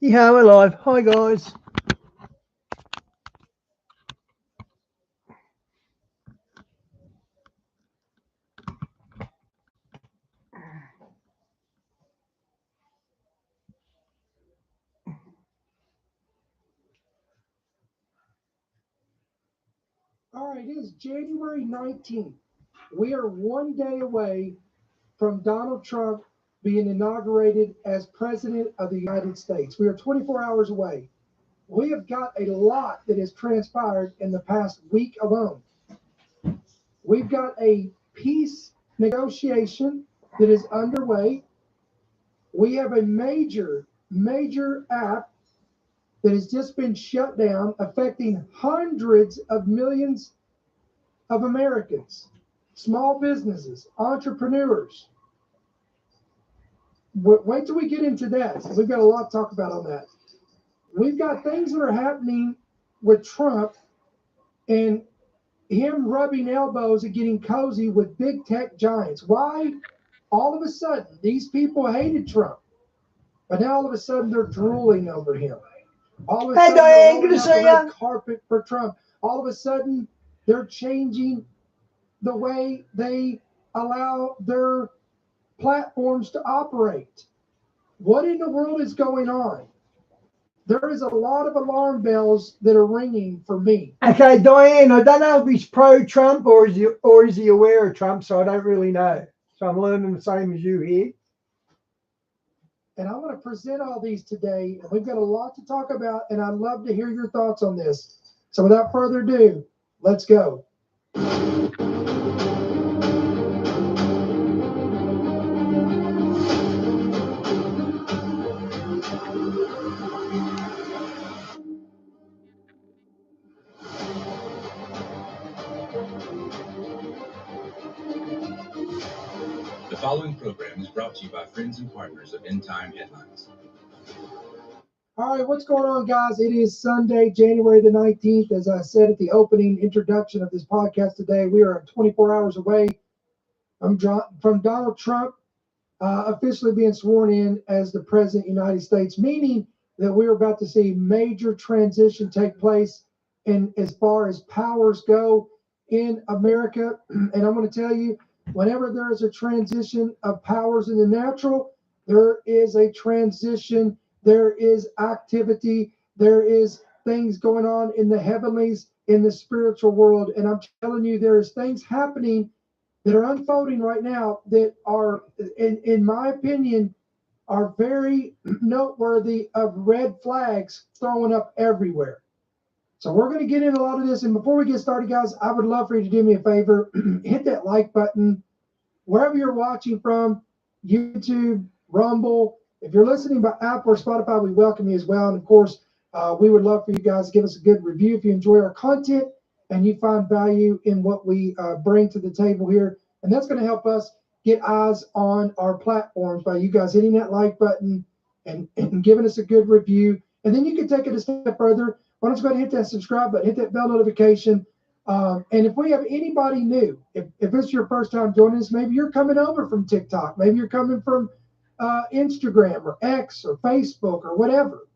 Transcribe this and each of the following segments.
Yeah, we're live. Hi, guys. All right, it is January 19th. We are one day away from Donald Trump being inaugurated as President of the United States. We are 24 hours away. We have got a lot that has transpired in the past week alone. We've got a peace negotiation that is underway. We have a major app that has just been shut down, affecting hundreds of millions of Americans, small businesses, entrepreneurs. Wait till we get into that. We've got a lot to talk about on that. We've got things that are happening with Trump and him rubbing elbows and getting cozy with big tech giants. Why? All of a sudden, these people hated Trump, but now all of a sudden they're drooling over him. All of a Hey, sudden they're Diane, rolling good to out see the red you. carpet for Trump. All of a sudden they're changing the way they allow their platforms to operate. What in the world is going on? There is a lot of alarm bells that are ringing for me. Okay, Diane, I don't know if he's pro-Trump or is he aware of Trump, so I don't really know. So I'm learning the same as you here. And I want to present all these today. And we've got a lot to talk about, and I'd love to hear your thoughts on this. So without further ado, let's go. The following program is brought to you by friends and partners of End Time Headlines. All right, what's going on, guys? It is Sunday, January the 19th. As I said at the opening introduction of this podcast today, we are 24 hours away from Donald Trump officially being sworn in as the President of the United States, meaning that we're about to see major transition take place in as far as powers go in America. And I'm going to tell you, whenever there is a transition of powers in the natural, there is a transition, there is activity, there is things going on in the heavenlies, in the spiritual world. And I'm telling you, there is things happening that are unfolding right now that are, in my opinion, are very noteworthy of red flags throwing up everywhere. So we're going to get into a lot of this. And before we get started, guys, I would love for you to do me a favor. Hit that like button wherever you're watching from, YouTube, Rumble. If you're listening by Apple or Spotify, we welcome you as well. And of course, we would love for you guys to give us a good review if you enjoy our content and you find value in what we bring to the table here. And that's going to help us get eyes on our platforms by you guys hitting that like button and giving us a good review. And then you can take it a step further. Why don't you go ahead and hit that subscribe button, hit that bell notification. And if we have anybody new, if it's your first time joining us, maybe you're coming over from TikTok, maybe you're coming from Instagram or X or Facebook or whatever,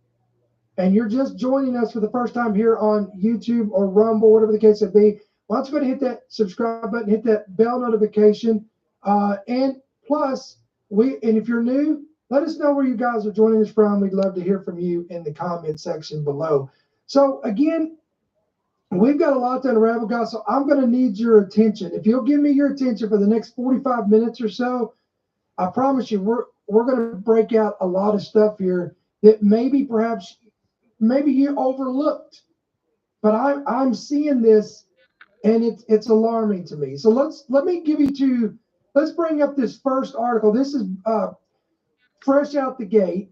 and you're just joining us for the first time here on YouTube or Rumble, whatever the case may be, why don't you go ahead and hit that subscribe button, hit that bell notification. And plus, and if you're new, let us know where you guys are joining us from. We'd love to hear from you in the comment section below. So again, we've got a lot to unravel, guys, so I'm going to need your attention. If you'll give me your attention for the next 45 minutes or so, I promise you we're going to break out a lot of stuff here that maybe you overlooked. But I'm seeing this, and it's alarming to me. So let's bring up this first article. This is fresh out the gate.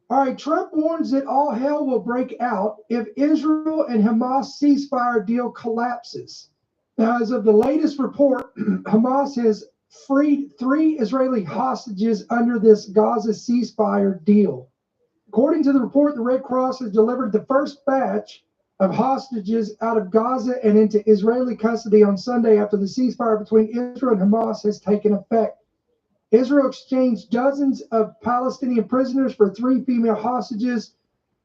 All right, Trump warns that all hell will break out if Israel and Hamas ceasefire deal collapses. Now, as of the latest report, Hamas has freed 3 Israeli hostages under this Gaza ceasefire deal. According to the report, the Red Cross has delivered the first batch of hostages out of Gaza and into Israeli custody on Sunday after the ceasefire between Israel and Hamas has taken effect. Israel exchanged dozens of Palestinian prisoners for 3 female hostages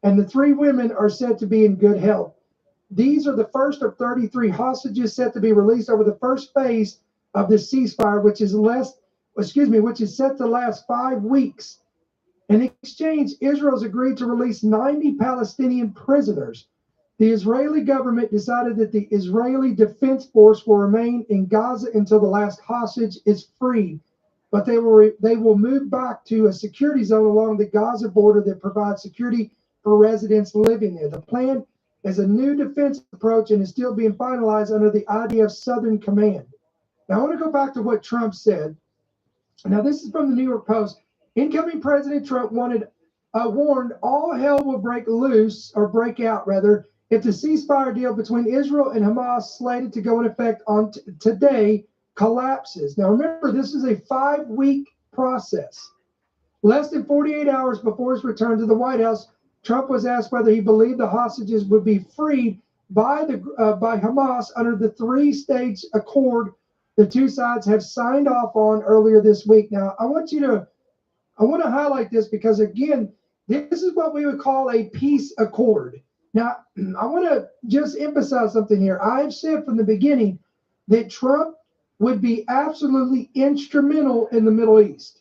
and the 3 women are said to be in good health. These are the first of 33 hostages set to be released over the first phase of this ceasefire, which is set to last 5 weeks. In exchange, Israel has agreed to release 90 Palestinian prisoners. The Israeli government decided that the Israeli Defense Force will remain in Gaza until the last hostage is freed, but they will move back to a security zone along the Gaza border that provides security for residents living there. The plan is a new defense approach and is still being finalized under the IDF Southern Command. Now, I want to go back to what Trump said. Now, this is from the New York Post. Incoming President Trump warned all hell will break out if the ceasefire deal between Israel and Hamas, slated to go in effect on today, collapses. Now, remember, this is a 5-week process. Less than 48 hours before his return to the White House, Trump was asked whether he believed the hostages would be freed by Hamas under the 3-stage accord the two sides have signed off on earlier this week. Now, I want to highlight this because, again, this is what we would call a peace accord. Now, I want to just emphasize something here. I've said from the beginning that Trump would be absolutely instrumental in the Middle East.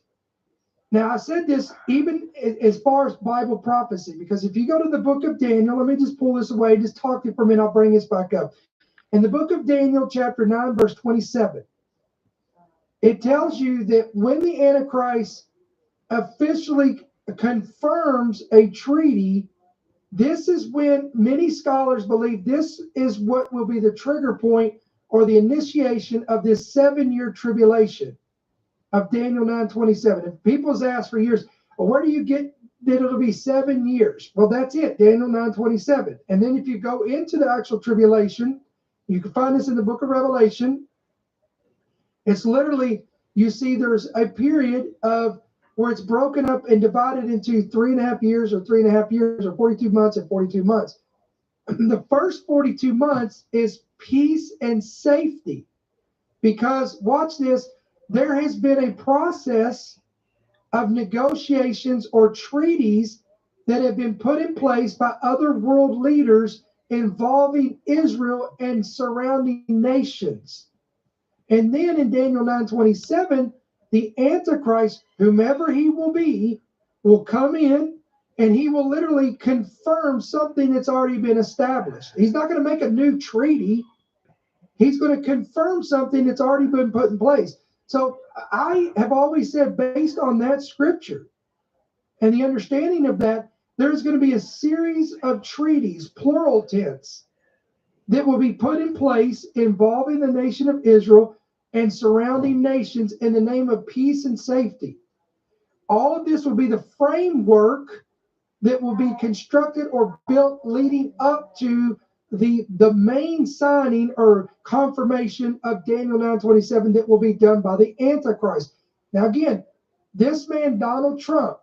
Now, I said this even as far as Bible prophecy, because if you go to the book of Daniel, let me just pull this away, just talk to you for a minute, I'll bring this back up. In the book of Daniel, chapter 9, verse 27, it tells you that when the Antichrist officially confirms a treaty, this is when many scholars believe this is what will be the trigger point or the initiation of this 7-year tribulation of Daniel 9:27. And people's asked for years, well, where do you get that it'll be 7 years? Well, that's it, Daniel 9:27. And then if you go into the actual tribulation, you can find this in the book of Revelation. It's literally, you see there's a period of where it's broken up and divided into 3.5 years or 3.5 years or 42 months and 42 months. The first 42 months is peace and safety, because watch this, there has been a process of negotiations or treaties that have been put in place by other world leaders involving Israel and surrounding nations. And then in Daniel 9:27, the Antichrist, whomever he will come in and he will literally confirm something that's already been established. He's not going to make a new treaty. He's going to confirm something that's already been put in place. So I have always said, based on that scripture and the understanding of that, there's going to be a series of treaties, plural tense, that will be put in place involving the nation of Israel and surrounding nations in the name of peace and safety. All of this will be the framework that will be constructed or built leading up to the main signing or confirmation of Daniel 9:27 that will be done by the Antichrist. Now, again, this man, Donald Trump,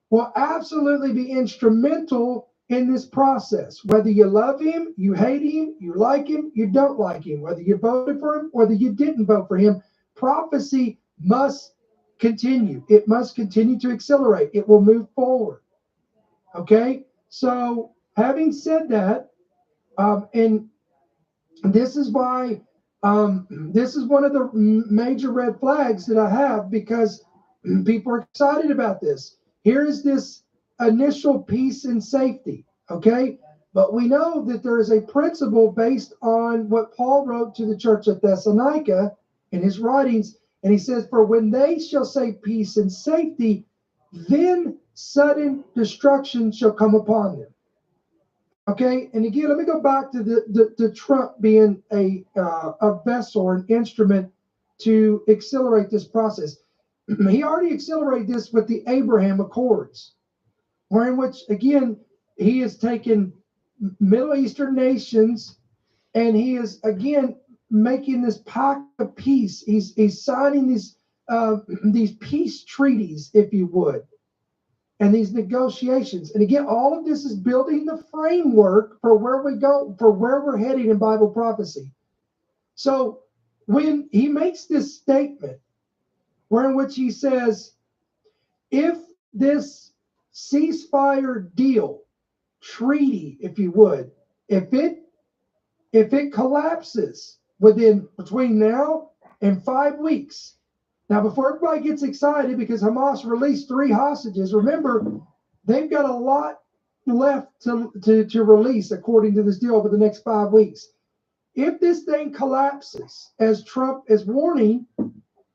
will absolutely be instrumental in this process. Whether you love him, you hate him, you like him, you don't like him, whether you voted for him, whether you didn't vote for him, prophecy must continue. It must continue to accelerate. It will move forward. Okay? So, having said that, and this is why this is one of the major red flags that I have, because people are excited about this. Here is this initial peace and safety, okay? But we know that there is a principle based on what Paul wrote to the church at Thessalonica in his writings, and he says, for when they shall say peace and safety, then sudden destruction shall come upon them. Okay, and again, let me go back to the Trump being a vessel or an instrument to accelerate this process. He already accelerated this with the Abraham Accords, where in which, again, he has taken Middle Eastern nations and he is, again, making this pact of peace. He's signing these peace treaties, if you would, and these negotiations. And again, all of this is building the framework for where we go, for where we're heading in Bible prophecy. So when he makes this statement, where in which he says, if this ceasefire deal treaty, if you would, if it collapses between now and 5 weeks. Now, before everybody gets excited because Hamas released 3 hostages, remember, they've got a lot left to release according to this deal over the next 5 weeks. If this thing collapses, as Trump is warning,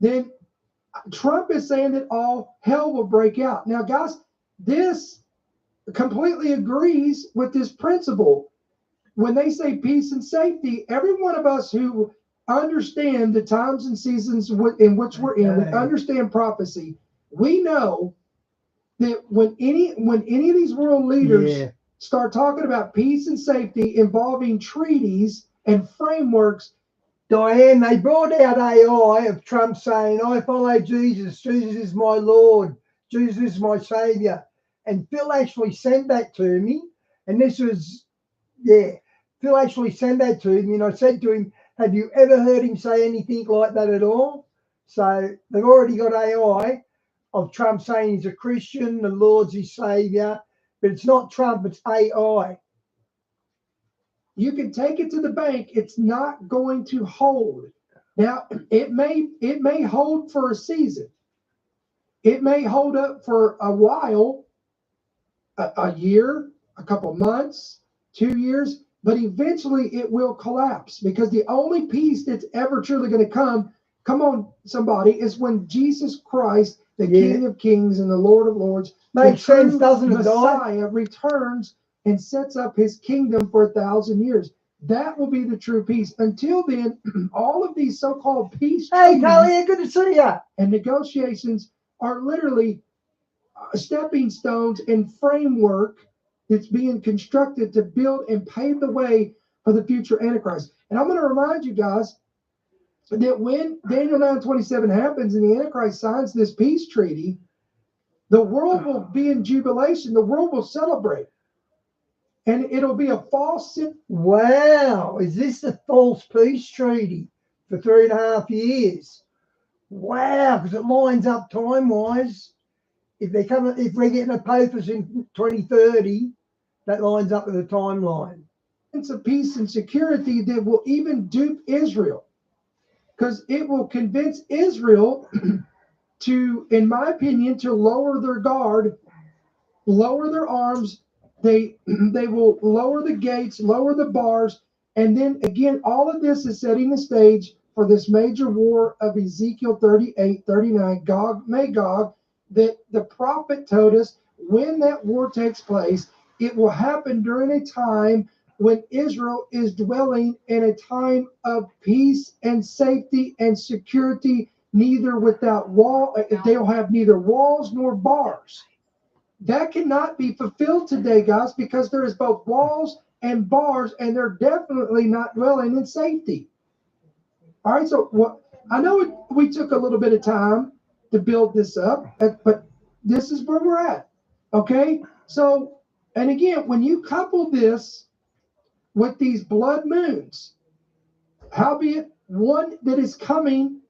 then Trump is saying that all hell will break out. Now, guys, this completely agrees with this principle. When they say peace and safety, every one of us who understand the times and seasons in which we're in, we understand prophecy, we know that when any of these world leaders start talking about peace and safety involving treaties and frameworks, Diane, they brought out AI of Trump saying, I follow Jesus. Jesus is my Lord. Jesus is my Savior. And Phil actually sent that to me. And this was, Phil actually sent that to me. And I said to him, have you ever heard him say anything like that at all? So they've already got AI of Trump saying he's a Christian, the Lord's his Savior. But it's not Trump, it's AI. You can take it to the bank. It's not going to hold. Now, it may hold for a season. It may hold up for a while, a year, a couple months, 2 years, but eventually it will collapse because the only peace that's ever truly going to come on, somebody, is when Jesus Christ, the King of Kings and the Lord of Lords, makes sense, doesn't it, Messiah, returns and sets up his kingdom for 1,000 years. That will be the true peace. Until then, all of these so-called peace Hey, Talia, good to see you. And negotiations are literally stepping stones and framework that's being constructed to build and pave the way for the future Antichrist. And I'm going to remind you guys that when Daniel 9:27 happens and the Antichrist signs this peace treaty, the world will be in jubilation. The world will celebrate. And it'll be a false. Wow, is this the false peace treaty for 3.5 years? Wow, because it lines up time-wise. If we're getting a POFUS in 2030, that lines up with the timeline. It's a peace and security that will even dupe Israel, because it will convince Israel to, in my opinion, to lower their guard, lower their arms. They will lower the gates, lower the bars, and then again, all of this is setting the stage for this major war of Ezekiel 38:39, Gog Magog, that the prophet told us when that war takes place, it will happen during a time when Israel is dwelling in a time of peace and safety and security, neither without wall. They'll have neither walls nor bars. That cannot be fulfilled today, guys, because there is both walls and bars, and they're definitely not dwelling in safety. All right, so I know we took a little bit of time to build this up, but this is where we're at, okay? So, and again, when you couple this with these blood moons, howbeit one that is coming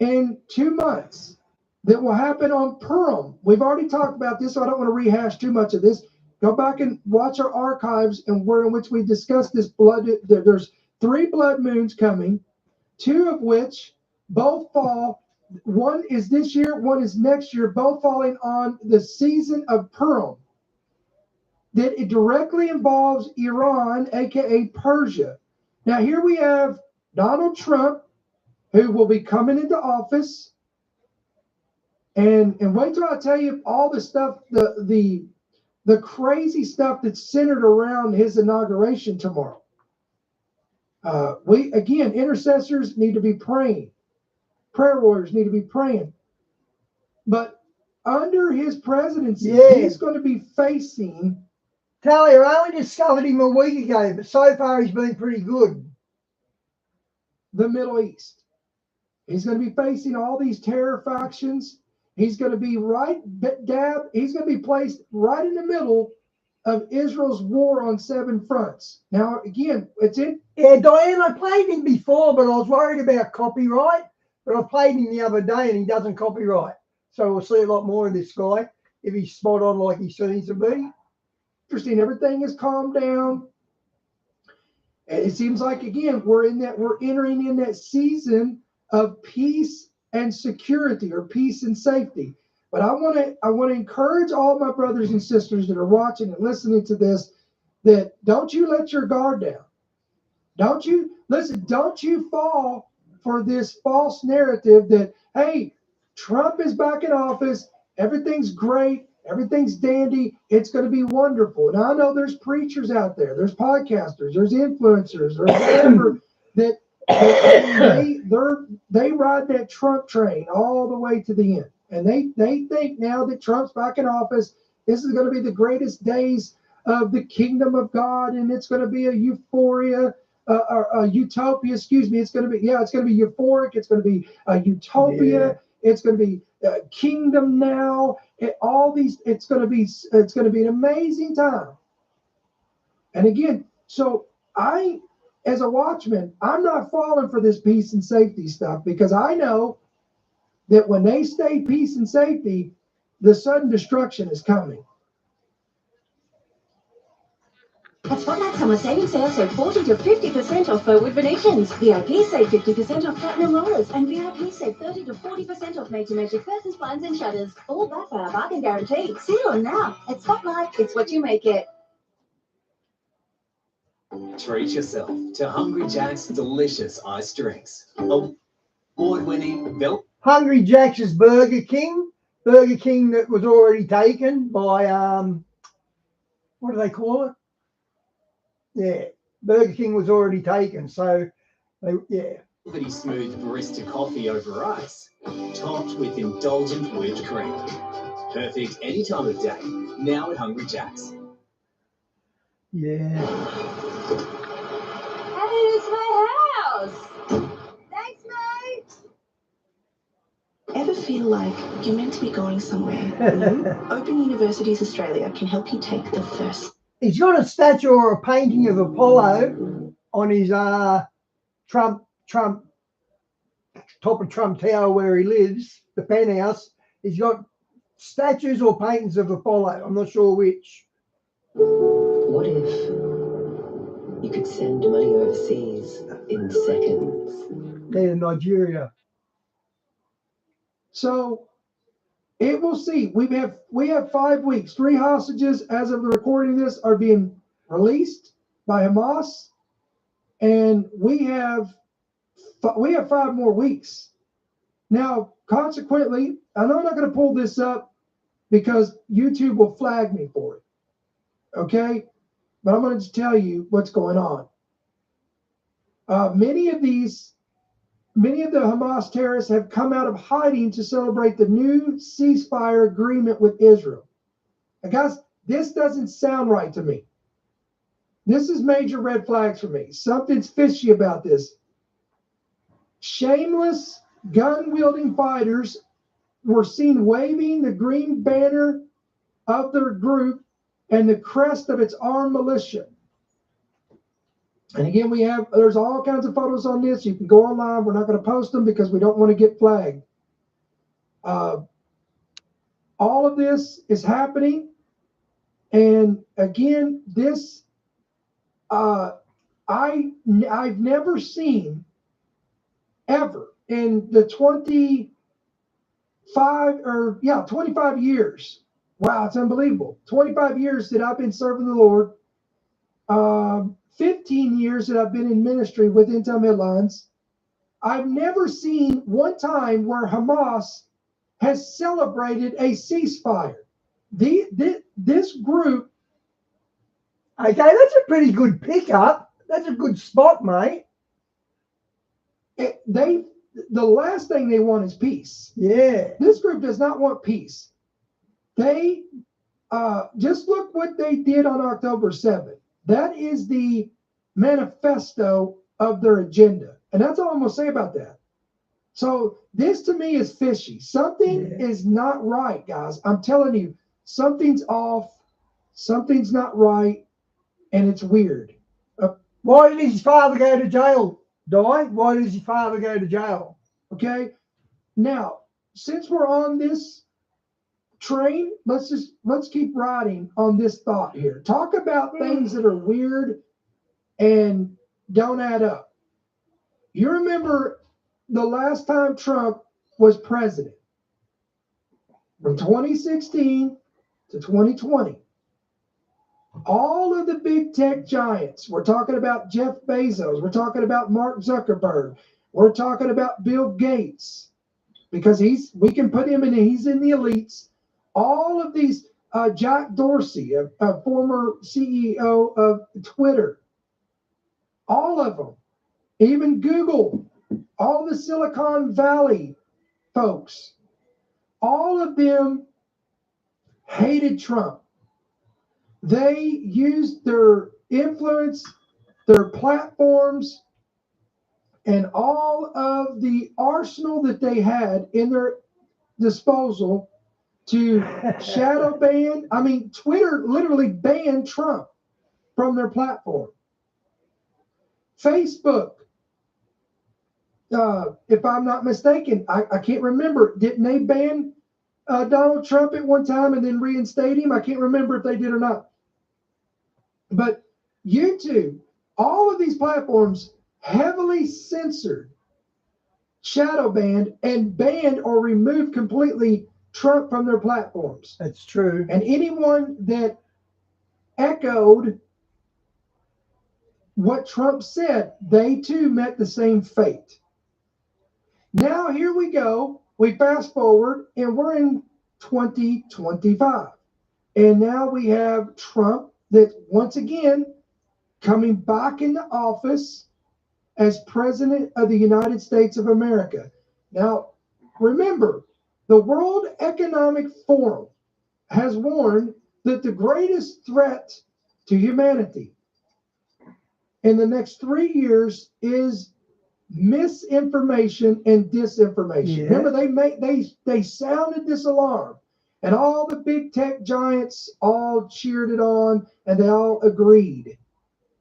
in 2 months, that will happen on Purim. We've already talked about this, so I don't want to rehash too much of this. Go back and watch our archives and in which we discussed this blood. There's 3 blood moons coming, 2 of which both fall. One is this year, one is next year, both falling on the season of Purim. That it directly involves Iran, aka Persia. Now here we have Donald Trump, who will be coming into office. And wait till I tell you all the stuff, the crazy stuff that's centered around his inauguration tomorrow. Intercessors need to be praying. Prayer warriors need to be praying. But under his presidency, he's going to be facing. Talia, I only discovered him a week ago, but so far he's been pretty good. The Middle East. He's going to be facing all these terror factions. He's going to be he's going to be placed right in the middle of Israel's war on 7 fronts. Now, again, it's in. Yeah, Diane, I played him before, but I was worried about copyright. But I played him the other day and he doesn't copyright. So we'll see a lot more of this guy if he's spot on like he seems to be. interesting. Everything is calmed down. And it seems like, again, we're entering in that season of peace and security, or peace and safety. But I want to encourage all my brothers and sisters that are watching and listening to this, that don't you let your guard down. Don't you fall for this false narrative that, hey, Trump is back in office, everything's great, everything's dandy, it's going to be wonderful. Now I know there's preachers out there, there's podcasters, there's influencers, there's whatever that they ride that Trump train all the way to the end. And they think now that Trump's back in office, this is going to be the greatest days of the kingdom of God, and it's going to be a utopia. It's going to be euphoric. It's going to be a utopia. Yeah. It's going to be kingdom now. It's going to be an amazing time. And again, so as a watchman, I'm not falling for this peace and safety stuff, because I know that when they stay peace and safety, the sudden destruction is coming. At Spotlight Summer Savings Sale, save 40 to 50% off Furwood Venetians. VIP save 50% off Platinum Rollers. And VIP save 30 to 40% off Major Magic Curtains, blinds and shutters. All backed by our bargain guarantee. See it on now. At Spotlight, it's what you make it. Treat yourself to Hungry Jack's delicious iced drinks. Award-winning Hungry Jack's is Burger King that was already taken by what do they call it? Yeah, Burger King was already taken, so velvety smooth barista coffee over ice, topped with indulgent whipped cream. Perfect any time of day. Now at Hungry Jack's. Yeah. Hey, it's my house. Thanks, mate. Ever feel like you're meant to be going somewhere new? Open Universities Australia can help you take the first. He's got a statue or a painting of Apollo on his Trump top of Trump Tower where he lives, the penthouse. He's got statues or paintings of Apollo. I'm not sure which. What if you could send money overseas in seconds? They're in Nigeria. So it will see. We have 5 weeks. 3 hostages, as of the recording of this, are being released by Hamas, and we have 5 more weeks. Now, consequently, I know I'm not going to pull this up because YouTube will flag me for it. Okay, but I'm going to tell you what's going on. Many of the Hamas terrorists have come out of hiding to celebrate the new ceasefire agreement with Israel. And guys, this doesn't sound right to me. This is major red flags for me. Something's fishy about this. Shameless gun-wielding fighters were seen waving the green banner of their group and the crest of its armed militia. And again, there's all kinds of photos on this. You can go online. We're not going to post them because we don't want to get flagged. All of this is happening. And again, this, I've never seen ever in the 25 years. Wow, it's unbelievable. 25 years that I've been serving the Lord. 15 years that I've been in ministry with End Time Headlines, I've never seen one time where Hamas has celebrated a ceasefire. This group. Okay, that's a pretty good pickup. That's a good spot, mate. The last thing they want is peace. Yeah. This group does not want peace. They just look what they did on October 7th. That is the manifesto of their agenda. And that's all I'm going to say about that. So this to me is fishy. Something is not right, guys. I'm telling you, something's off. Something's not right. And it's weird. Why did his father go to jail, Di? Why did his father go to jail? Okay. Now, since we're on this train, let's keep riding on this thought here. Talk about things that are weird and don't add up. You remember the last time Trump was president, from 2016 to 2020. All of the big tech giants, we're talking about Jeff Bezos, we're talking about Mark Zuckerberg, we're talking about Bill Gates, because we can put him in, he's in the elites. All of these, Jack Dorsey, a former CEO of Twitter, all of them, even Google, all the Silicon Valley folks, all of them hated Trump. They used their influence, their platforms, and all of the arsenal that they had in their disposal to shadow ban. I mean, Twitter literally banned Trump from their platform. Facebook, if I'm not mistaken, I can't remember. Didn't they ban Donald Trump at one time and then reinstate him? I can't remember if they did or not. But YouTube, all of these platforms heavily censored, shadow banned, and banned or removed completely Trump from their platforms. That's true. And anyone that echoed what Trump said, they too met the same fate. Now here we go. We fast forward and we're in 2025. And now we have Trump that once again coming back into office as president of the United States of America. Now, remember, the World Economic Forum has warned that the greatest threat to humanity in the next 3 years is misinformation and disinformation. Yeah. Remember, they sounded this alarm, and all the big tech giants all cheered it on, and they all agreed.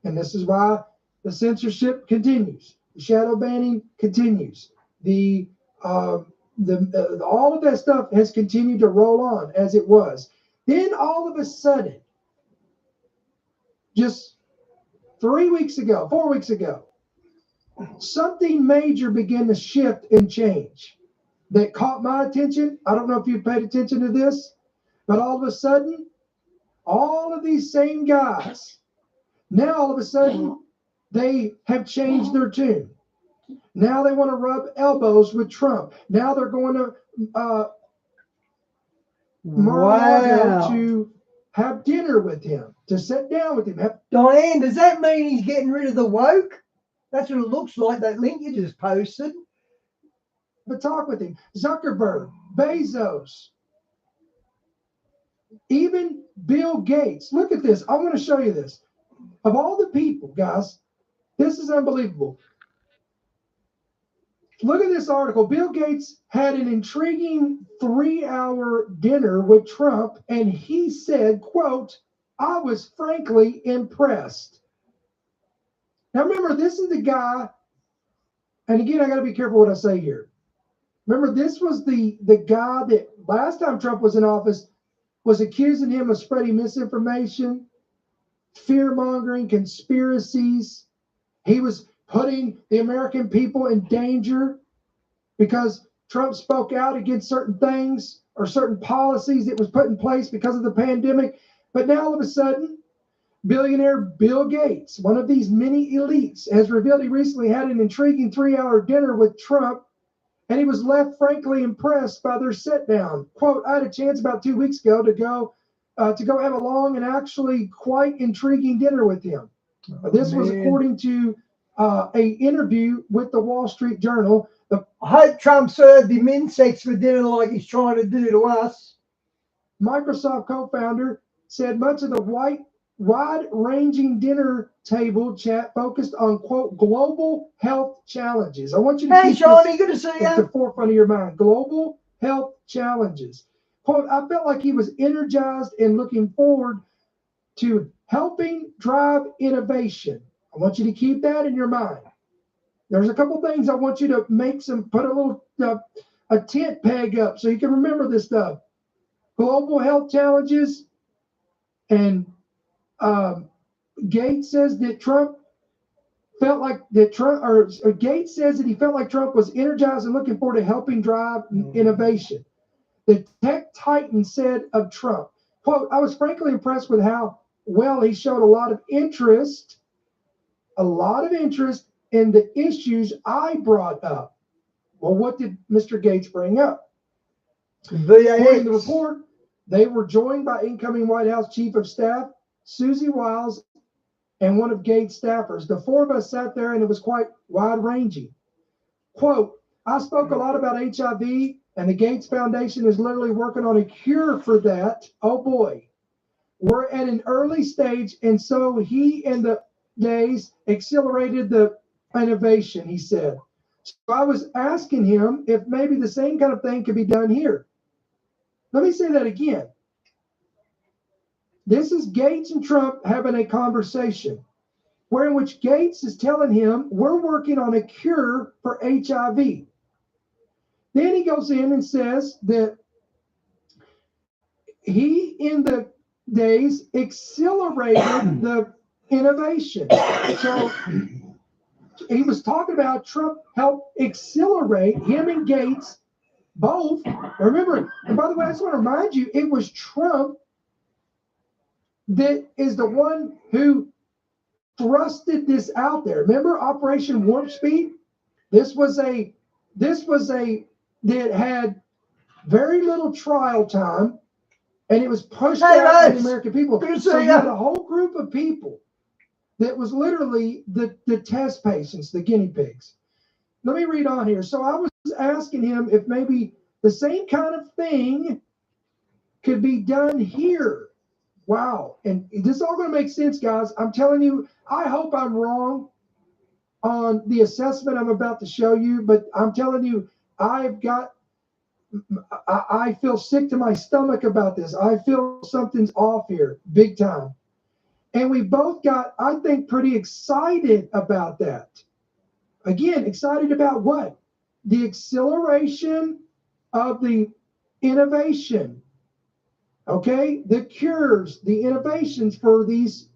And this is why the censorship continues, the shadow banning continues, all of that stuff has continued to roll on as it was. Then all of a sudden, just 4 weeks ago, something major began to shift and change that caught my attention. I don't know if you paid attention to this, but all of a sudden, all of these same guys, now all of a sudden, they have changed their tune. Now they want to rub elbows with Trump. Now they're going to Mar-a-Lago to have dinner with him, to sit down with him. Diane, does that mean he's getting rid of the woke? That's what it looks like, that link you just posted. But talk with him. Zuckerberg, Bezos, even Bill Gates. Look at this. I want to show you this. Of all the people, guys, this is unbelievable. Look at this article. Bill Gates had an intriguing 3-hour dinner with Trump, and he said, quote, "I was frankly impressed." Now remember, this is the guy, and again, I got to be careful what I say here. Remember, this was the guy that last time Trump was in office was accusing him of spreading misinformation, fear-mongering, conspiracies. He was putting the American people in danger because Trump spoke out against certain things or certain policies that was put in place because of the pandemic. But now all of a sudden, billionaire Bill Gates, one of these many elites, has revealed he recently had an intriguing 3-hour dinner with Trump, and he was left frankly impressed by their sit down. Quote, "I had a chance about 2 weeks ago to go have a long and actually quite intriguing dinner with him." This was according to a interview with the Wall Street Journal. I hope Trump served him insects for dinner like he's trying to do to us. Microsoft co-founder said much of the wide-ranging dinner table chat focused on, quote, global health challenges. I want you to keep Shawnee, good to see at you. the forefront of your mind. Global health challenges. Quote, "I felt like he was energized and looking forward to helping drive innovation." I want you to keep that in your mind. There's a couple things I want you to put a little a tent peg up so you can remember this stuff. global health challenges, and Gates says that Trump felt like that Trump, or Gates says that he felt like Trump was energized and looking forward to helping drive innovation. The tech titan said of Trump, quote, I was frankly impressed with how well he showed a lot of interest in the issues I brought up. Well, what did Mr. Gates bring up? According to the report, they were joined by incoming White House Chief of Staff, Susie Wiles, and one of Gates' staffers. The four of us sat there and it was quite wide-ranging. Quote, I spoke a lot about HIV, and the Gates Foundation is literally working on a cure for that. Oh boy. We're at an early stage, and so he and the days accelerated the innovation, he said. So I was asking him if maybe the same kind of thing could be done here. Let me say that again. This is Gates and Trump having a conversation where in which Gates is telling him, we're working on a cure for HIV. Then he goes in and says that he, in the days, accelerated the innovation. So he was talking about Trump helped accelerate him and Gates both. Remember, and by the way, I just want to remind you, it was Trump that is the one who thrusted this out there. Remember Operation Warp Speed? This was a that had very little trial time, and it was pushed out to the American people. So you had a whole group of people that was literally the test patients, the guinea pigs. Let me read on here. So I was asking him if maybe the same kind of thing could be done here. Wow. And this is all going to make sense, guys. I'm telling you, I hope I'm wrong on the assessment I'm about to show you, but I'm telling you, I feel sick to my stomach about this. I feel something's off here, big time. And we both got, I think, pretty excited about that. Again, excited about what? The acceleration of the innovation. Okay, the cures, the innovations for these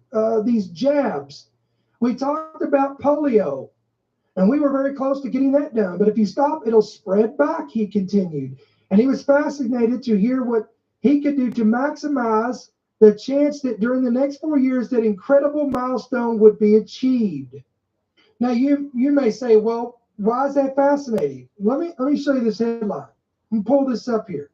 jabs. We talked about polio, and we were very close to getting that done. But if you stop, it'll spread back, he continued. And he was fascinated to hear what he could do to maximize the chance that during the next 4 years that incredible milestone would be achieved. Now, you may say, well, why is that fascinating? Let me show you this headline. Let me pull this up here.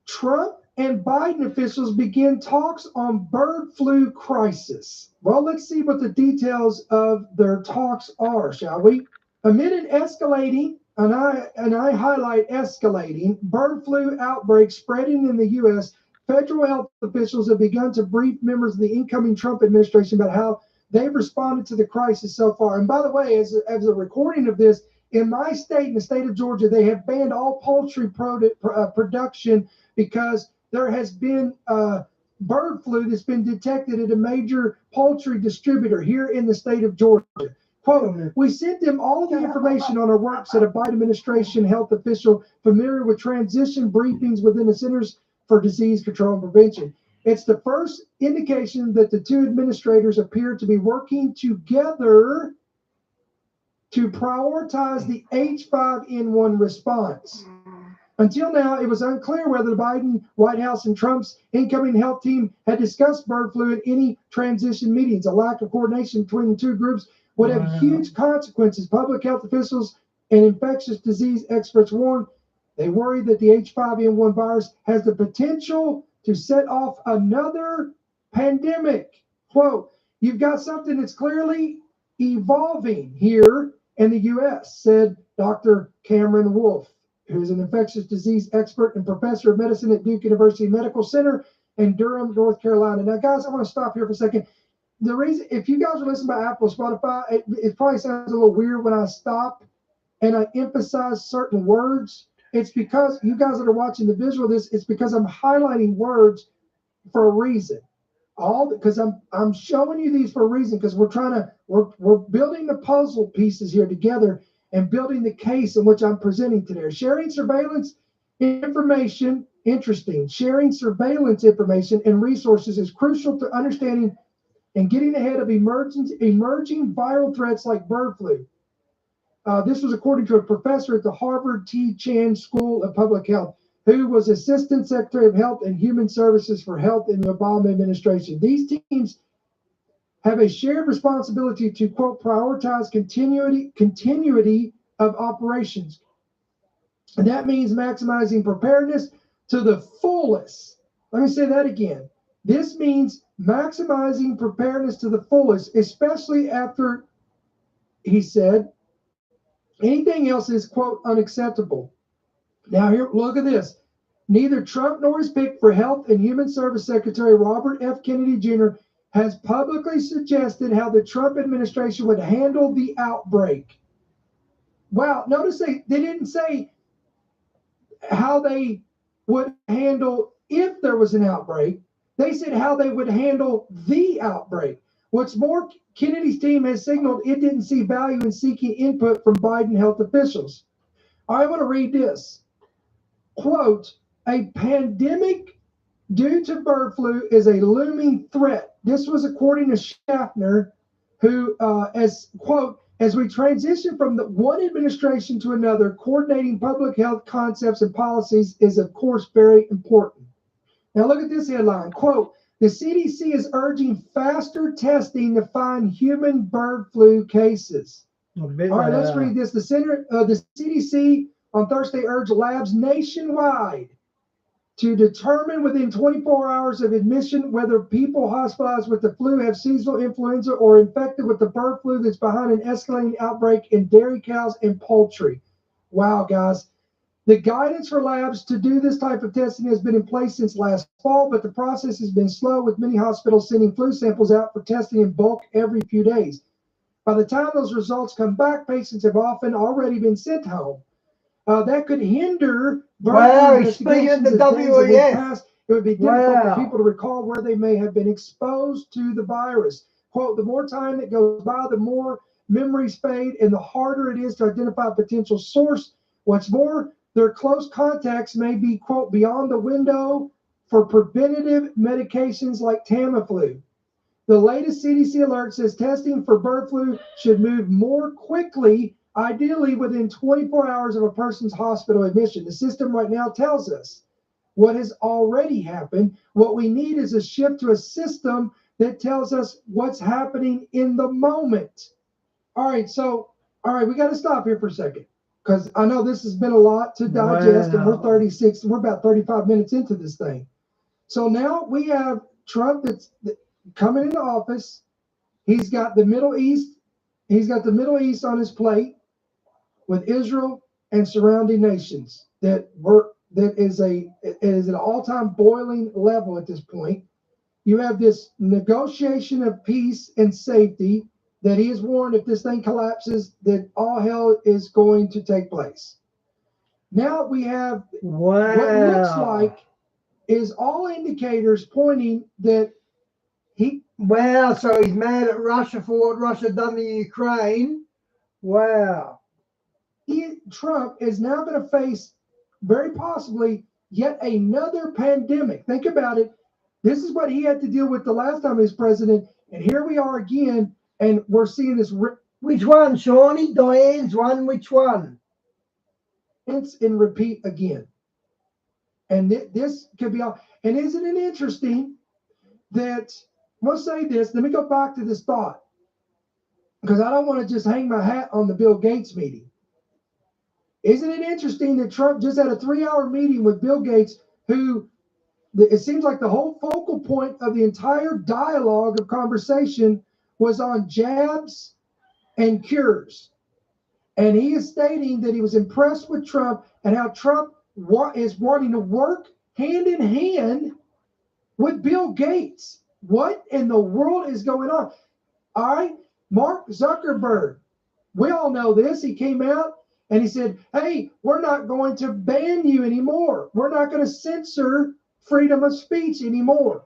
Trump and Biden officials begin talks on bird flu crisis. Well, let's see what the details of their talks are, shall we? Amid an escalating, and I highlight escalating, bird flu outbreak spreading in the U.S., federal health officials have begun to brief members of the incoming Trump administration about how they've responded to the crisis so far. And by the way, as a recording of this, in my state, in the state of Georgia, they have banned all poultry production because there has been bird flu that's been detected at a major poultry distributor here in the state of Georgia. Quote, we sent them all the information on our work, said a Biden administration health official familiar with transition briefings within the Centers for Disease Control and Prevention. It's the first indication that the two administrators appear to be working together to prioritize the H5N1 response. Until now, it was unclear whether the Biden White House and Trump's incoming health team had discussed bird flu at any transition meetings. A lack of coordination between the two groups would have huge consequences. Public health officials and infectious disease experts warn they worry that the H5N1 virus has the potential to set off another pandemic. Quote, you've got something that's clearly evolving here in the U.S., said Dr. Cameron Wolfe, who is an infectious disease expert and professor of medicine at Duke University Medical Center in Durham, North Carolina. Now, guys, I want to stop here for a second. The reason, if you guys are listening by Apple, Spotify, it probably sounds a little weird when I stop and I emphasize certain words. It's because you guys that are watching the visual of this, it's because I'm highlighting words for a reason. Because I'm showing you these for a reason, because we're building the puzzle pieces here together and building the case in which I'm presenting today. Sharing surveillance information interesting. Sharing surveillance information and resources is crucial to understanding and getting ahead of emerging viral threats like bird flu. This was according to a professor at the Harvard T. Chan School of Public Health, who was Assistant Secretary of Health and Human Services for Health in the Obama administration. These teams have a shared responsibility to, quote, prioritize continuity of operations. And that means maximizing preparedness to the fullest. Let me say that again. This means maximizing preparedness to the fullest, especially after, he said, anything else is, quote, unacceptable. Now here, look at this. Neither Trump nor his pick for Health and Human Service Secretary Robert F. Kennedy Jr. has publicly suggested how the Trump administration would handle the outbreak. Wow, notice they didn't say how they would handle if there was an outbreak. They said how they would handle the outbreak. What's more, Kennedy's team has signaled it didn't see value in seeking input from Biden health officials. I want to read this. Quote, a pandemic due to bird flu is a looming threat. This was according to Schaffner, who, as we transition from the one administration to another, coordinating public health concepts and policies is, of course, very important. Now look at this headline. Quote, the CDC is urging faster testing to find human bird flu cases. All right, let's read this. The CDC on Thursday urged labs nationwide to determine within 24 hours of admission whether people hospitalized with the flu have seasonal influenza or infected with the bird flu that's behind an escalating outbreak in dairy cows and poultry. Wow, guys. The guidance for labs to do this type of testing has been in place since last fall, but the process has been slow, with many hospitals sending flu samples out for testing in bulk every few days. By the time those results come back, patients have often already been sent home. That could hinder investigations. The WEF. It would be difficult for people to recall where they may have been exposed to the virus. Quote, the more time that goes by, the more memories fade and the harder it is to identify a potential source. What's more, their close contacts may be, quote, beyond the window for preventative medications like Tamiflu. The latest CDC alert says testing for bird flu should move more quickly, ideally within 24 hours of a person's hospital admission. The system right now tells us what has already happened. What we need is a shift to a system that tells us what's happening in the moment. All right, we got to stop here for a second, because I know this has been a lot to digest, and we're about 35 minutes into this thing. So now we have Trump that's coming into office. He's got the Middle East on his plate, with Israel and surrounding nations that is an all-time boiling level at this point. You have this negotiation of peace and safety that he has warned if this thing collapses, that all hell is going to take place. Now we have what looks like is all indicators pointing that so he's mad at Russia for what Russia done to Ukraine. Wow. Trump is now going to face, very possibly, yet another pandemic. Think about it. This is what he had to deal with the last time he was president, and here we are again, and we're seeing this. Which one, Shawnee? Diane's one? Which one? And repeat again. And this could be all. And isn't it interesting that, I'm going to say this, let me go back to this thought, because I don't want to just hang my hat on the Bill Gates meeting. Isn't it interesting that Trump just had a 3-hour meeting with Bill Gates, who it seems like the whole focal point of the entire dialogue of conversation was on jabs and cures. And he is stating that he was impressed with Trump and how Trump is wanting to work hand in hand with Bill Gates. What in the world is going on? All right, Mark Zuckerberg, we all know this. He came out and he said, hey, we're not going to ban you anymore. We're not going to censor freedom of speech anymore.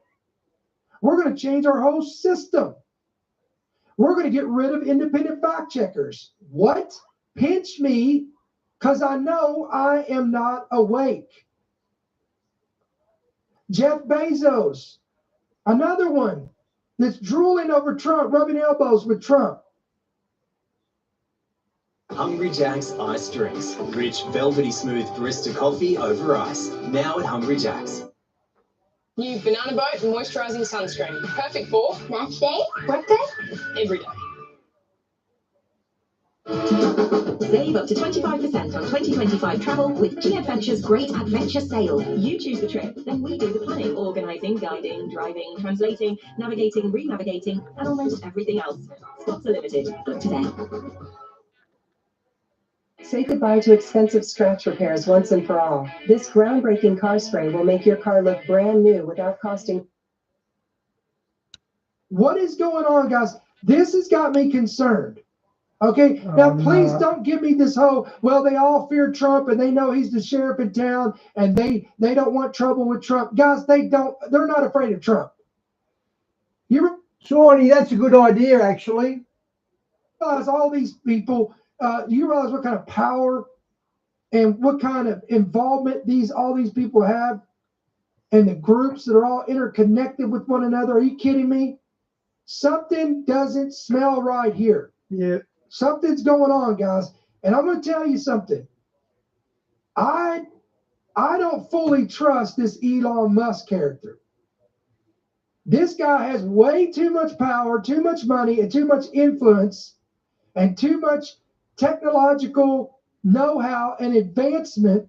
We're going to change our whole system. We're going to get rid of independent fact checkers. What? Pinch me, because I know I am not awake. Jeff Bezos, another one that's drooling over Trump, rubbing elbows with Trump. Hungry Jack's Ice Drinks. Rich, velvety smooth barista coffee over ice. Now at Hungry Jack's. New Banana Boat Moisturising Sunscreen. Perfect for Match day? Work day? every day. Save up to 25% on 2025 travel with G-Adventure's Great Adventure Sale. You choose the trip, then we do the planning, organising, guiding, driving, translating, navigating, re-navigating, and almost everything else. Spots are limited. Book today. Say goodbye to expensive scratch repairs once and for all. This groundbreaking car spray will make your car look brand new without costing. What is going on, guys? This has got me concerned. Okay, now please don't give me this whole, well, they all fear Trump and they know he's the sheriff in town and they don't want trouble with Trump. Guys, they're not afraid of Trump. Shawnee, that's a good idea, actually. Realize all these people, you realize what kind of power and what kind of involvement all these people have, and the groups that are all interconnected with one another. Are you kidding me? Something doesn't smell right here. Yeah. Something's going on, guys. And I'm going to tell you something. I don't fully trust this Elon Musk character. This guy has way too much power, too much money, and too much influence, and too much technological know-how and advancement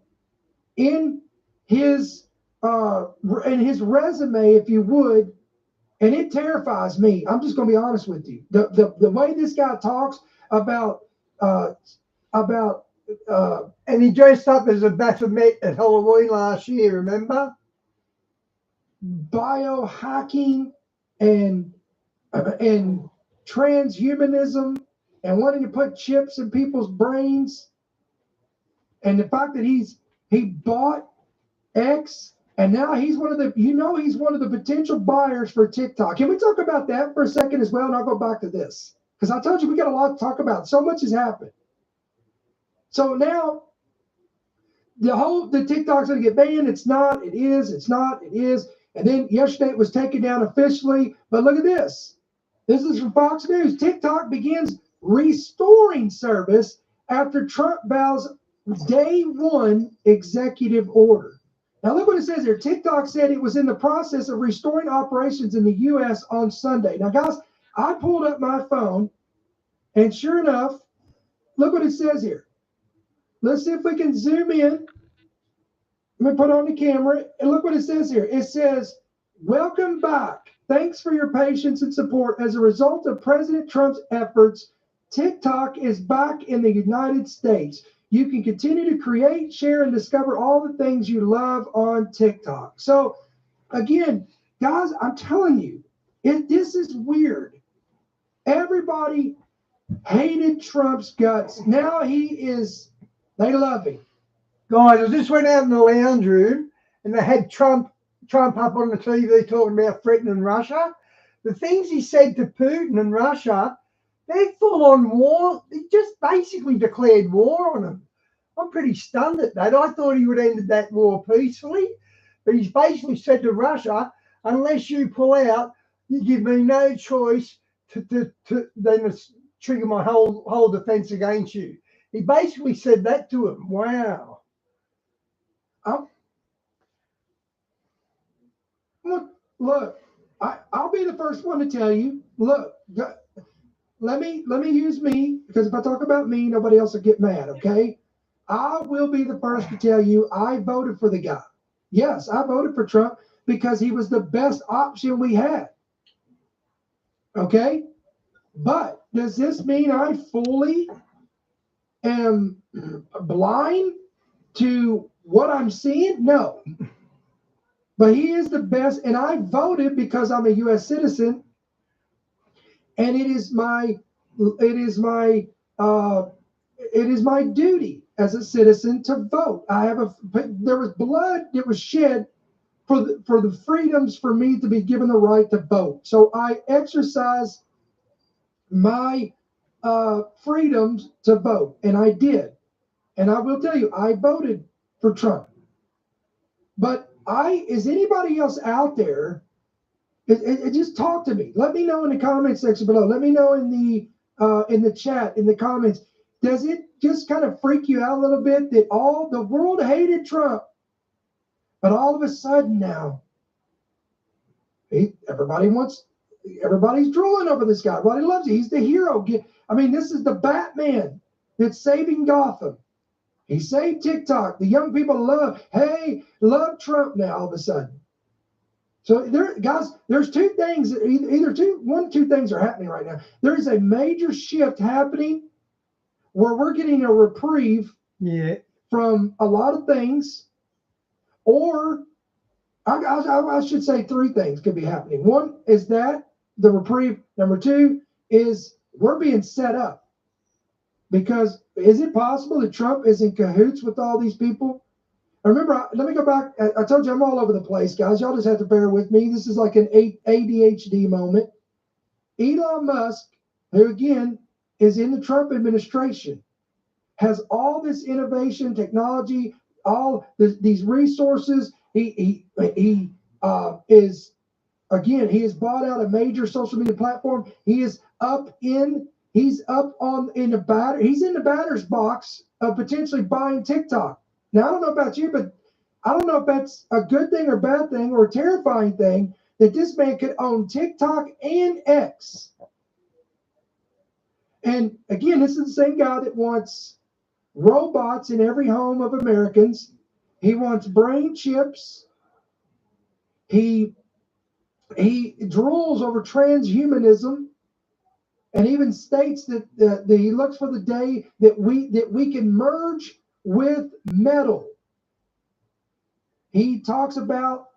in his resume, if you would, and it terrifies me. I'm just going to be honest with you. The way this guy talks about and he dressed up as a Baphomet at Halloween last year, remember? Biohacking and transhumanism and wanting to put chips in people's brains, and the fact that he bought X, and now he's one of the potential buyers for TikTok. Can we talk about that for a second as well? And I'll go back to this, because I told you we got a lot to talk about. So much has happened. So now the TikTok's going to get banned. It's not. It is. It's not. It is. And then yesterday it was taken down officially. But look at this. This is from Fox News. TikTok begins restoring service after Trump vows day one executive order. Now look what it says here. TikTok said it was in the process of restoring operations in the U.S. on Sunday. Now, guys, I pulled up my phone, and sure enough, look what it says here. Let's see if we can zoom in. Let me put on the camera, and look what it says here. It says, "Welcome back. Thanks for your patience and support. As a result of President Trump's efforts, TikTok is back in the United States. You can continue to create, share, and discover all the things you love on TikTok." So, again, guys, I'm telling you, this is weird. Everybody hated Trump's guts. Now they love him. Guys, I just went out in the lounge room and they had Trump up on the TV talking about threatening Russia. The things he said to Putin and Russia, they're full on war. He just basically declared war on them. I'm pretty stunned at that. I thought he would end that war peacefully, but he's basically said to Russia, unless you pull out, you give me no choice to then trigger my whole defense against you. He basically said that to him. Wow. Look, I'll be the first one to tell you. Look, let me use me, because if I talk about me, nobody else will get mad, okay? I will be the first to tell you I voted for the guy. Yes, I voted for Trump because he was the best option we had. Okay? But does this mean I fully am blind to what I'm seeing? No. But he is the best, and I voted because I'm a U.S. citizen, and it is my duty as a citizen to vote. There was blood that was shed for the freedoms for me to be given the right to vote. So I exercised my freedoms to vote, and I did. And I will tell you, I voted for Trump. But Is anybody else out there? Just talk to me. Let me know in the comment section below. Let me know in the chat, in the comments. Does it just kind of freak you out a little bit that all the world hated Trump, but all of a sudden now, everybody's drooling over this guy. Everybody loves him. He's the hero. I mean, this is the Batman that's saving Gotham. He saved TikTok. The young people love Trump now all of a sudden. So there's two things, one of two things are happening right now. There is a major shift happening where we're getting a reprieve from a lot of things, or I should say three things could be happening. One is that the reprieve. Number two is we're being set up. Because is it possible that Trump is in cahoots with all these people? Remember, let me go back. I told you I'm all over the place, guys. Y'all just have to bear with me. This is like an ADHD moment. Elon Musk, who again is in the Trump administration, has all this innovation, technology, all these resources. He has bought out a major social media platform. He's in the batter's box of potentially buying TikTok. Now, I don't know about you, but I don't know if that's a good thing or bad thing or a terrifying thing that this man could own TikTok and X. And again, this is the same guy that wants robots in every home of Americans. He wants brain chips. He drools over transhumanism. And even states that he looks for the day that we can merge with metal. He talks about,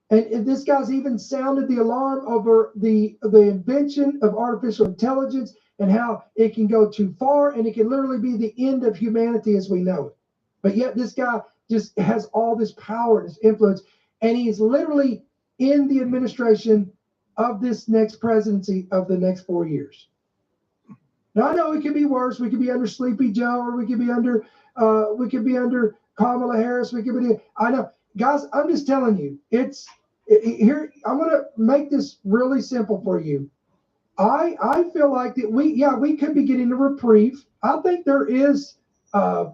and this guy's even sounded the alarm over the invention of artificial intelligence and how it can go too far and it can literally be the end of humanity as we know it. But yet this guy just has all this power and this influence, and he's literally in the administration of this next presidency of the next 4 years. Now I know it could be worse. We could be under Sleepy Joe, or we could be under Kamala Harris. I know, guys. I'm just telling you. Here. I'm gonna make this really simple for you. I feel like that we could be getting a reprieve. I think there is a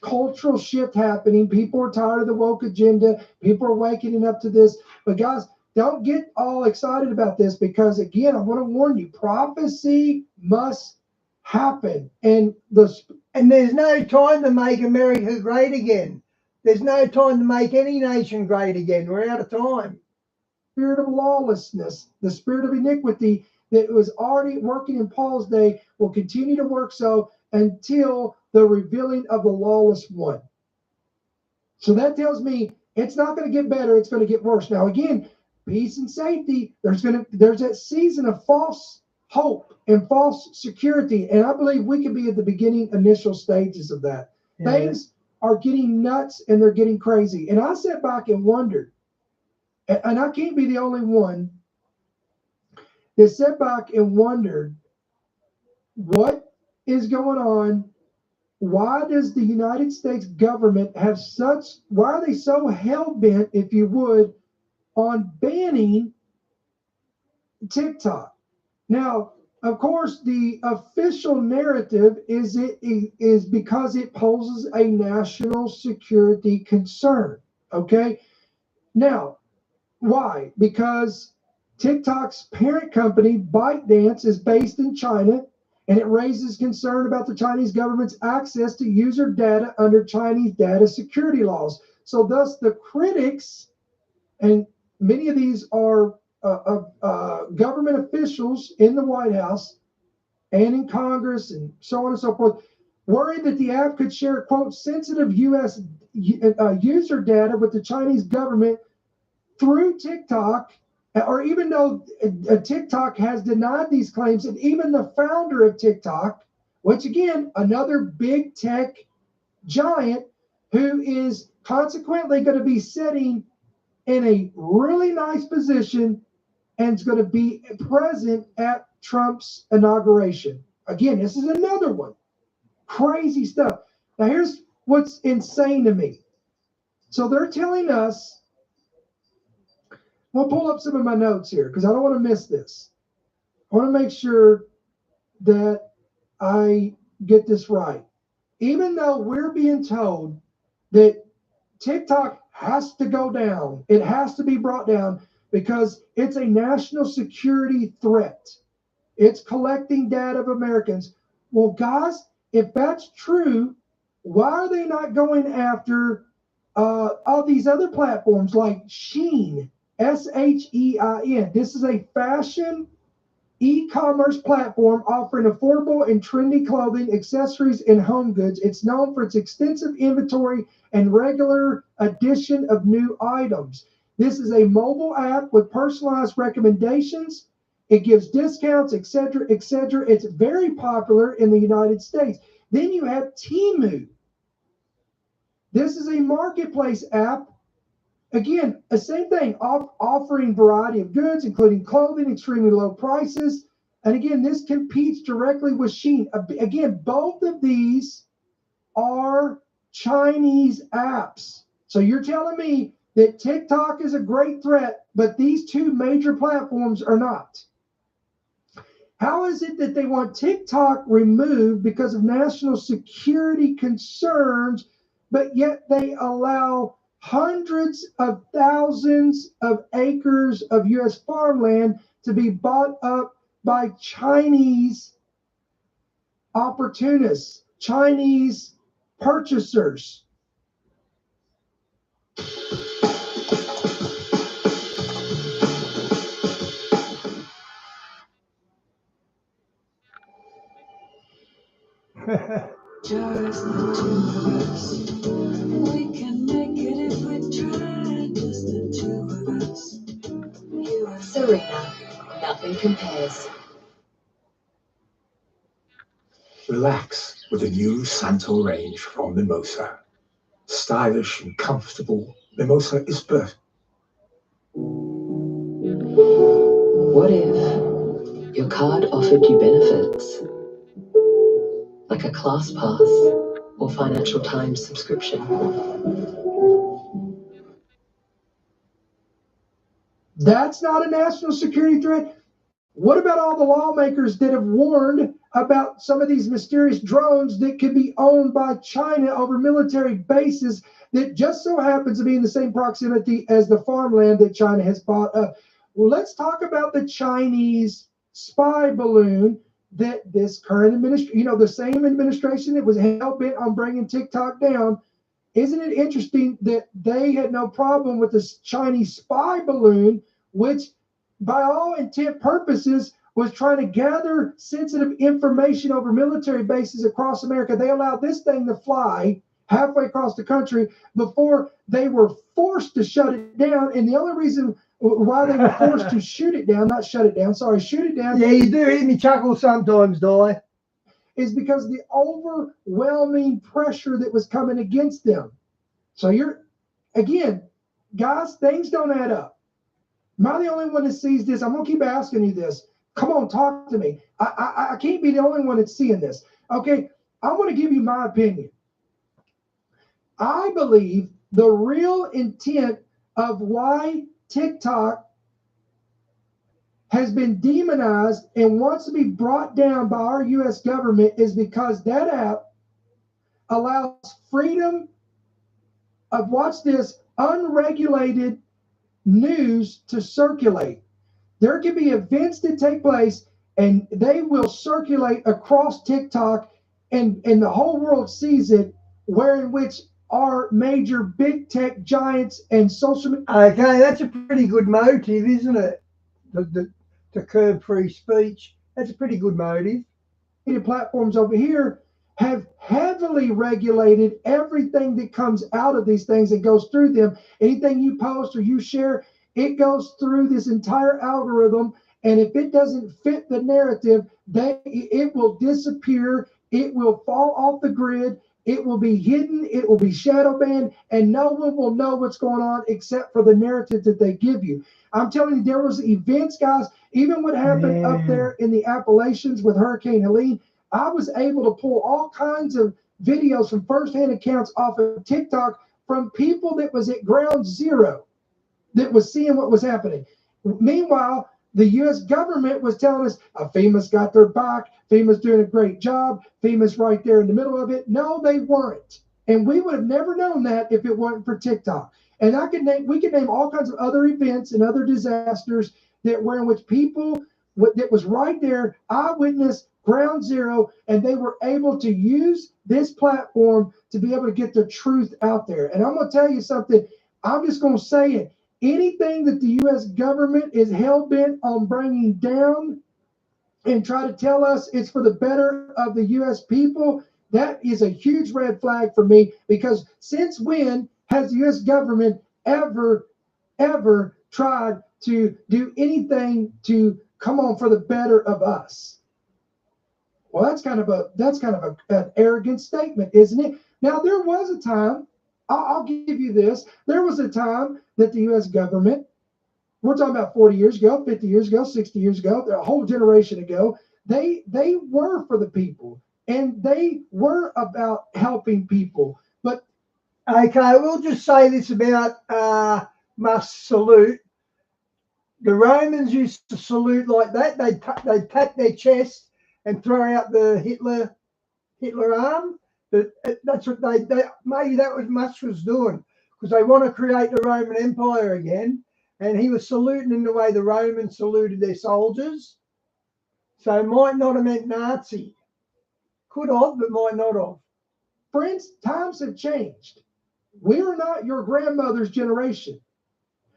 cultural shift happening. People are tired of the woke agenda. People are waking up to this. But guys, don't get all excited about this, because again, I want to warn you, prophecy must happen. And there's no time to make America great again. There's no time to make any nation great again. We're out of time. Spirit of lawlessness, the spirit of iniquity that was already working in Paul's day will continue to work so until the revealing of the lawless one. So that tells me it's not going to get better, it's going to get worse. Now again, peace and safety, there's that season of false hope and false security, and I believe we could be at the beginning initial stages of that. Yeah. Things are getting nuts and they're getting crazy. And I sat back and wondered, and I can't be the only one that sat back and wondered, what is going on? Why does the United States government why are they so hell-bent, if you would, on banning TikTok? Now, of course, the official narrative is because it poses a national security concern. Okay? Now, why? Because TikTok's parent company, ByteDance, is based in China, and it raises concern about the Chinese government's access to user data under Chinese data security laws. So thus the critics, and many of these are government officials in the White House and in Congress and so on and so forth, worried that the app could share, quote, sensitive U.S. User data with the Chinese government through TikTok, or even though TikTok has denied these claims, and even the founder of TikTok, which again, another big tech giant who is consequently going to be sitting in a really nice position and is going to be present at Trump's inauguration. Again, this is another one. Crazy stuff. Now, here's what's insane to me. So they're telling us, I'll pull up some of my notes here because I don't want to miss this. I want to make sure that I get this right. Even though we're being told that TikTok has to go down, it has to be brought down because it's a national security threat. It's collecting data of Americans. Well, guys, if that's true, why are they not going after all these other platforms like Shein, Shein? This is a fashion e-commerce platform offering affordable and trendy clothing, accessories, and home goods. It's known for its extensive inventory and regular addition of new items. This is a mobile app with personalized recommendations. It gives discounts, etc., etc. It's very popular in the United States. Then you have Temu. This is a marketplace app. Again, the same thing, offering variety of goods, including clothing, extremely low prices. And again, this competes directly with Shein. Again, both of these are Chinese apps. So you're telling me that TikTok is a great threat, but these two major platforms are not. How is it that they want TikTok removed because of national security concerns, but yet they allow hundreds of thousands of acres of U.S. farmland to be bought up by Chinese opportunists, Chinese purchasers? Just the two of us. We can make it if we try. Just the two of us. You and Serena, nothing compares. Relax with the new Santo range from Mimosa. Stylish and comfortable, Mimosa is perfect. What if your card offered you benefits? Like a class pass or Financial Times subscription? That's not a national security threat. What about all the lawmakers that have warned about some of these mysterious drones that could be owned by China over military bases that just so happens to be in the same proximity as the farmland that China has bought up? Well, let's talk about the Chinese spy balloon that this current administration, the same administration that was hell-bent on bringing TikTok down. Isn't it interesting that they had no problem with this Chinese spy balloon, which by all intent purposes was trying to gather sensitive information over military bases across America? They allowed this thing to fly halfway across the country before they were forced to shut it down. And the only reason why they were forced to shoot it down, shoot it down. Yeah, you do hear me chuckle sometimes, Di. Is because of the overwhelming pressure that was coming against them. So again, guys, things don't add up. Am I the only one that sees this? I'm going to keep asking you this. Come on, talk to me. I can't be the only one that's seeing this. Okay, I want to give you my opinion. I believe the real intent of why TikTok has been demonized and wants to be brought down by our U.S. government is because that app allows freedom of, watch this, unregulated news to circulate. There can be events that take place and they will circulate across TikTok and the whole world sees it, wherein which our major big tech giants and social media. Okay, that's a pretty good motive, isn't it? To curb free speech. That's a pretty good motive. Platforms over here have heavily regulated everything that comes out of these things and goes through them. Anything you post or you share, it goes through this entire algorithm. And if it doesn't fit the narrative, it will disappear. It will fall off the grid. It will be hidden. It will be shadow banned. And no one will know what's going on except for the narrative that they give you. I'm telling you, there was events, guys, even what happened up there in the Appalachians with Hurricane Helene. I was able to pull all kinds of videos from firsthand accounts off of TikTok from people that was at ground zero, that was seeing what was happening. Meanwhile, the U.S. government was telling us, FEMA's got their back. FEMA's doing a great job. FEMA's right there in the middle of it. No, they weren't. And we would have never known that if it weren't for TikTok. And we could name all kinds of other events and other disasters that were in which people that was right there, eyewitness, ground zero, and they were able to use this platform to be able to get the truth out there. And I'm going to tell you something. I'm just going to say it. Anything that the U.S. government is hell-bent on bringing down and try to tell us it's for the better of the U.S. people, that is a huge red flag for me, because since when has the U.S. government ever tried to do anything to come on for the better of us? Well, that's kind of an arrogant statement, isn't it? Now, there was a time, I'll give you this, there was a time that the U.S. government, we're talking about 40 years ago, 50 years ago, 60 years ago, a whole generation ago, they were for the people, and they were about helping people. But okay, we'll just say this about must salute. The Romans used to salute like that. They'd tap their chest and throw out the Hitler arm. That's what they maybe that was Musk was doing, because they want to create the Roman Empire again, and he was saluting in the way the Romans saluted their soldiers. So it might not have meant Nazi. Could have, but might not have. Friends, times have changed. We are not your grandmother's generation.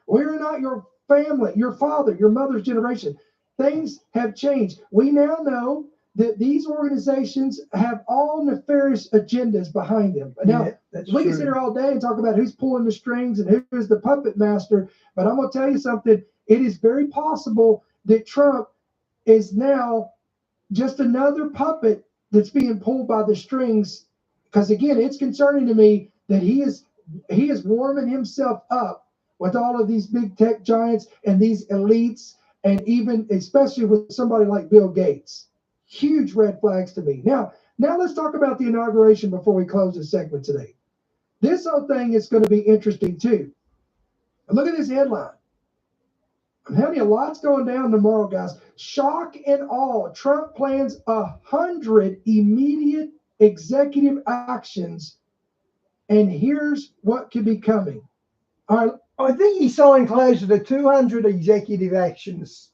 We are not your family, your father, your mother's generation. Things have changed. We now know that these organizations have all nefarious agendas behind them. Now, we can sit here all day and talk about who's pulling the strings and who's the puppet master, but I'm going to tell you something. It is very possible that Trump is now just another puppet that's being pulled by the strings, because, again, it's concerning to me that he is warming himself up with all of these big tech giants and these elites, and even especially with somebody like Bill Gates. Huge red flags to me. Now let's talk about the inauguration before we close this segment today. This whole thing is going to be interesting too. And look at this headline. I'm telling you, a lot's going down tomorrow, guys. Shock and awe. Trump plans 100 immediate executive actions, and here's what could be coming. All right. I think he signed closer to 200 executive actions.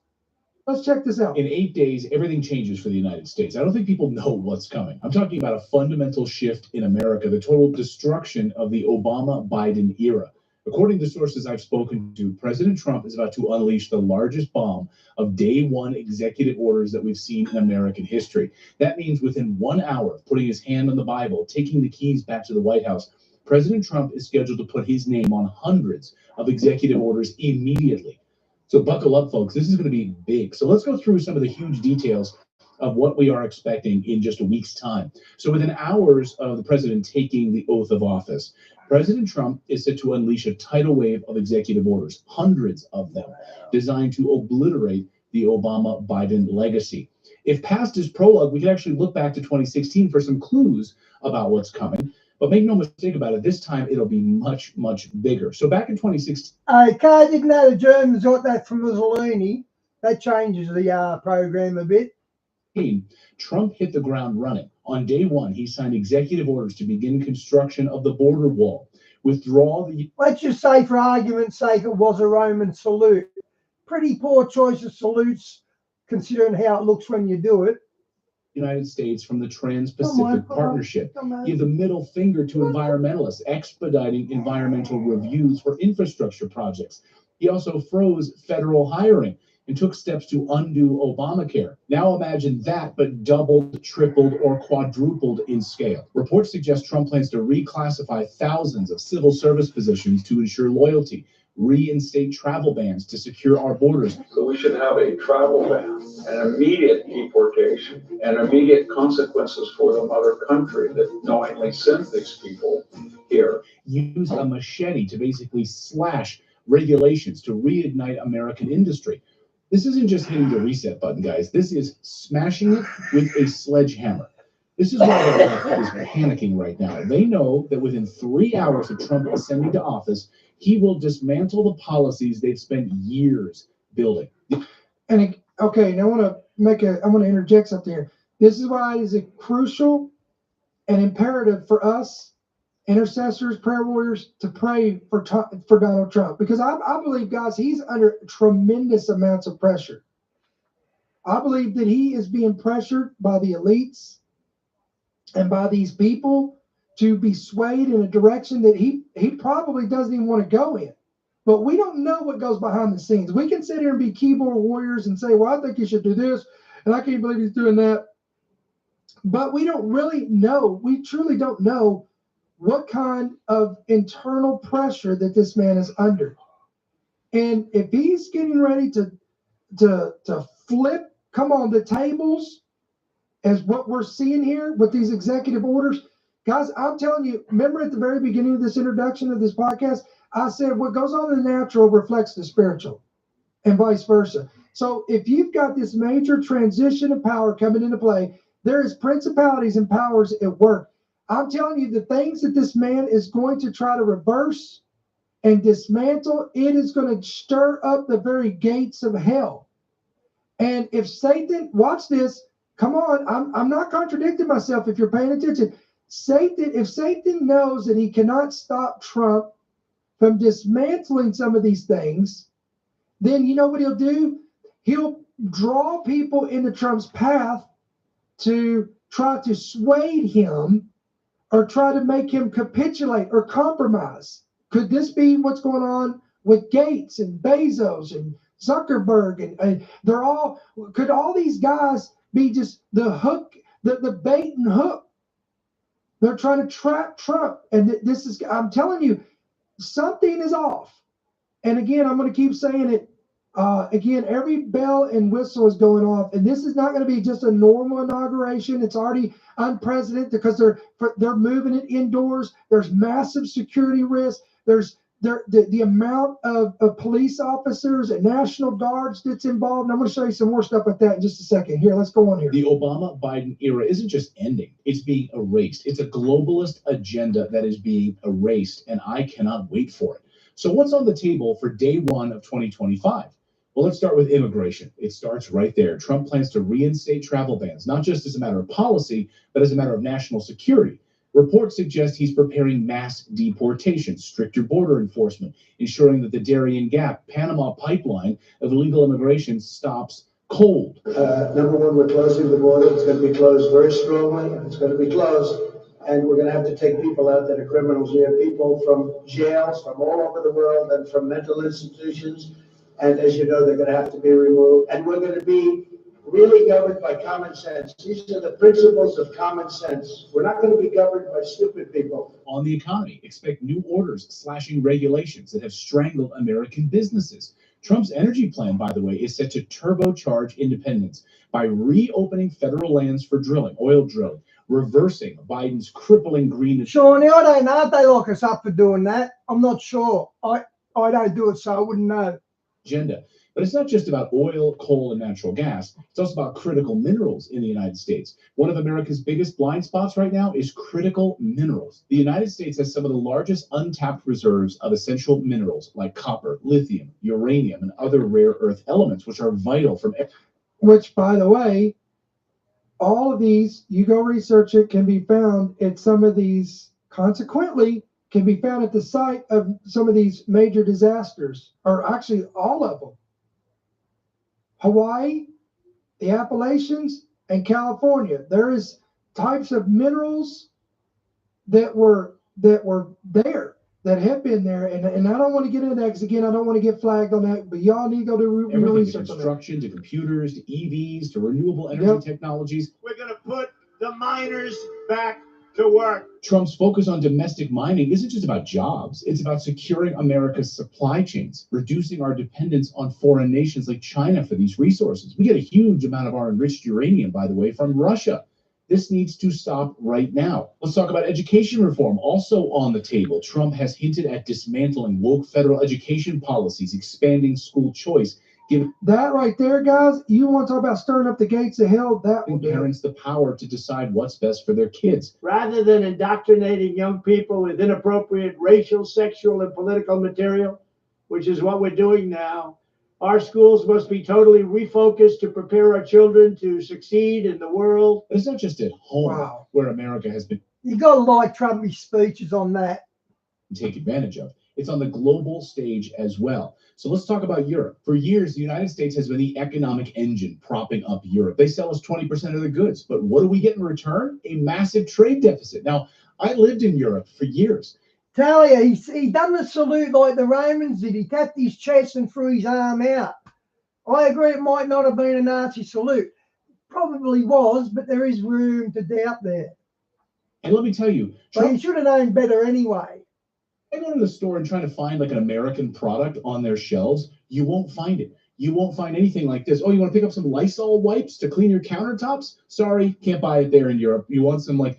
Let's check this out. In 8 days, everything changes for the United States. I don't think people know what's coming. I'm talking about a fundamental shift in America, the total destruction of the Obama-Biden era. According to sources I've spoken to, President Trump is about to unleash the largest bomb of day one executive orders that we've seen in American history. That means within 1 hour of putting his hand on the Bible, taking the keys back to the White House, President Trump is scheduled to put his name on hundreds of executive orders immediately. So buckle up, folks. This is going to be big. So let's go through some of the huge details of what we are expecting in just a week's time. So within hours of the president taking the oath of office, President Trump is set to unleash a tidal wave of executive orders, hundreds of them, designed to obliterate the Obama-Biden legacy. If past is prologue, we can actually look back to 2016 for some clues about what's coming. But make no mistake about it, this time it'll be much, much bigger. So back in 2016... Okay, didn't know the Germans got that from Mussolini. That changes the program a bit. Trump hit the ground running. On day one, he signed executive orders to begin construction of the border wall, withdraw the... Let's just say, for argument's sake, it was a Roman salute. Pretty poor choice of salutes, considering how it looks when you do it. United States from the Trans-Pacific Partnership. Give the middle finger to environmentalists, expediting environmental reviews for infrastructure projects. He also froze federal hiring and took steps to undo Obamacare. Now imagine that, but doubled, tripled, or quadrupled in scale. Reports suggest Trump plans to reclassify thousands of civil service positions to ensure loyalty, reinstate travel bans to secure our borders. So we should have a travel ban, an immediate deportation, and immediate consequences for the mother country that knowingly sent these people here. Use a machete to basically slash regulations to reignite American industry. This isn't just hitting the reset button, guys. This is smashing it with a sledgehammer. This is why the left is panicking right now. They know that within 3 hours of Trump ascending to office, he will dismantle the policies they've spent years building. And okay, now I want to interject something here. This is why it is crucial and imperative for us, intercessors, prayer warriors, to pray for Donald Trump, because I believe, guys, he's under tremendous amounts of pressure. I believe that he is being pressured by the elites and by these people to be swayed in a direction that he probably doesn't even want to go in. But we don't know what goes behind the scenes. We can sit here and be keyboard warriors and say, well, I think he should do this, and I can't believe he's doing that. But we don't really know. We truly don't know what kind of internal pressure that this man is under. And if he's getting ready to flip, come on, the tables, as what we're seeing here with these executive orders, guys, I'm telling you, remember at the very beginning of this introduction of this podcast, I said what goes on in the natural reflects the spiritual and vice versa. So if you've got this major transition of power coming into play, there is principalities and powers at work. I'm telling you, the things that this man is going to try to reverse and dismantle, it is going to stir up the very gates of hell. And if Satan, watch this, come on, I'm not contradicting myself if you're paying attention. If Satan knows that he cannot stop Trump from dismantling some of these things, then you know what he'll do? He'll draw people into Trump's path to try to sway him or try to make him capitulate or compromise. Could this be what's going on with Gates and Bezos and Zuckerberg? And they're all, could all these guys be just the hook, the bait and hook? They're trying to trap Trump. And this is, I'm telling you, something is off. And again, I'm going to keep saying it. Again, every bell and whistle is going off. And this is not going to be just a normal inauguration. It's already unprecedented because they're moving it indoors. There's massive security risk. There's the amount of police officers and National Guards that's involved. And I'm going to show you some more stuff like that in just a second. Here, let's go on here. The Obama-Biden era isn't just ending. It's being erased. It's a globalist agenda that is being erased, and I cannot wait for it. So what's on the table for day one of 2025? Well, let's start with immigration. It starts right there. Trump plans to reinstate travel bans, not just as a matter of policy, but as a matter of national security. Reports suggest he's preparing mass deportation, stricter border enforcement, ensuring that the Darien Gap Panama pipeline of illegal immigration stops cold. Number one, we're closing the border. It's going to be closed very strongly. It's going to be closed. And we're going to have to take people out that are criminals. We have people from jails from all over the world and from mental institutions. And as you know, they're going to have to be removed. And we're going to be really governed by common sense. These are the principles of common sense. We're not going to be governed by stupid people. On the economy, expect new orders slashing regulations that have strangled American businesses. Trump's energy plan, by the way, is set to turbocharge independence by reopening federal lands for drilling, oil drilling, reversing Biden's crippling green. Shawnee, I don't know if they lock us up for doing that. I'm not sure. I don't do it, so I wouldn't know. Agenda. But it's not just about oil, coal, and natural gas. It's also about critical minerals in the United States. One of America's biggest blind spots right now is critical minerals. The United States has some of the largest untapped reserves of essential minerals like copper, lithium, uranium, and other rare earth elements, which are vital from. Which, by the way, all of these, you go research it, can be found at some of these, consequently, can be found at the site of some of these major disasters, or actually all of them. Hawaii, the Appalachians, and California. There is types of minerals that were there, that have been there, and I don't want to get into that because again, I don't want to get flagged on that. But y'all need to go do real research to on that. construction, to computers, to EVs, to renewable energy technologies. We're going to put the miners back to work. Trump's focus on domestic mining isn't just about jobs. It's about securing America's supply chains, reducing our dependence on foreign nations like China for these resources. We get a huge amount of our enriched uranium, by the way, from Russia. This needs to stop right now. Let's talk about education reform. Also on the table, Trump has hinted at dismantling woke federal education policies, expanding school choice, Give That right there, guys, you want to talk about stirring up the gates of hell? That will do it. parents the power to decide what's best for their kids. Rather than indoctrinating young people with inappropriate racial, sexual, and political material, which is what we're doing now, our schools must be totally refocused to prepare our children to succeed in the world. But it's not just at home Wow. where America has been You got to like Trump's speeches on that. taken advantage of. It's on the global stage as well. So let's talk about Europe. For years, the United States has been the economic engine propping up Europe. They sell us 20% of the goods, but what do we get in return? A massive trade deficit. Now, I lived in Europe for years. Tell you, he done the salute like the Romans did. He tapped his chest and threw his arm out. I agree it might not have been a Nazi salute. Probably was, but there is room to doubt there. And let me tell you, But he should have known better anyway. I go to the store and try to find like an American product on their shelves. You won't find it. You won't find anything like this. Oh, you want to pick up some Lysol wipes to clean your countertops? Sorry, can't buy it there in Europe. You want some like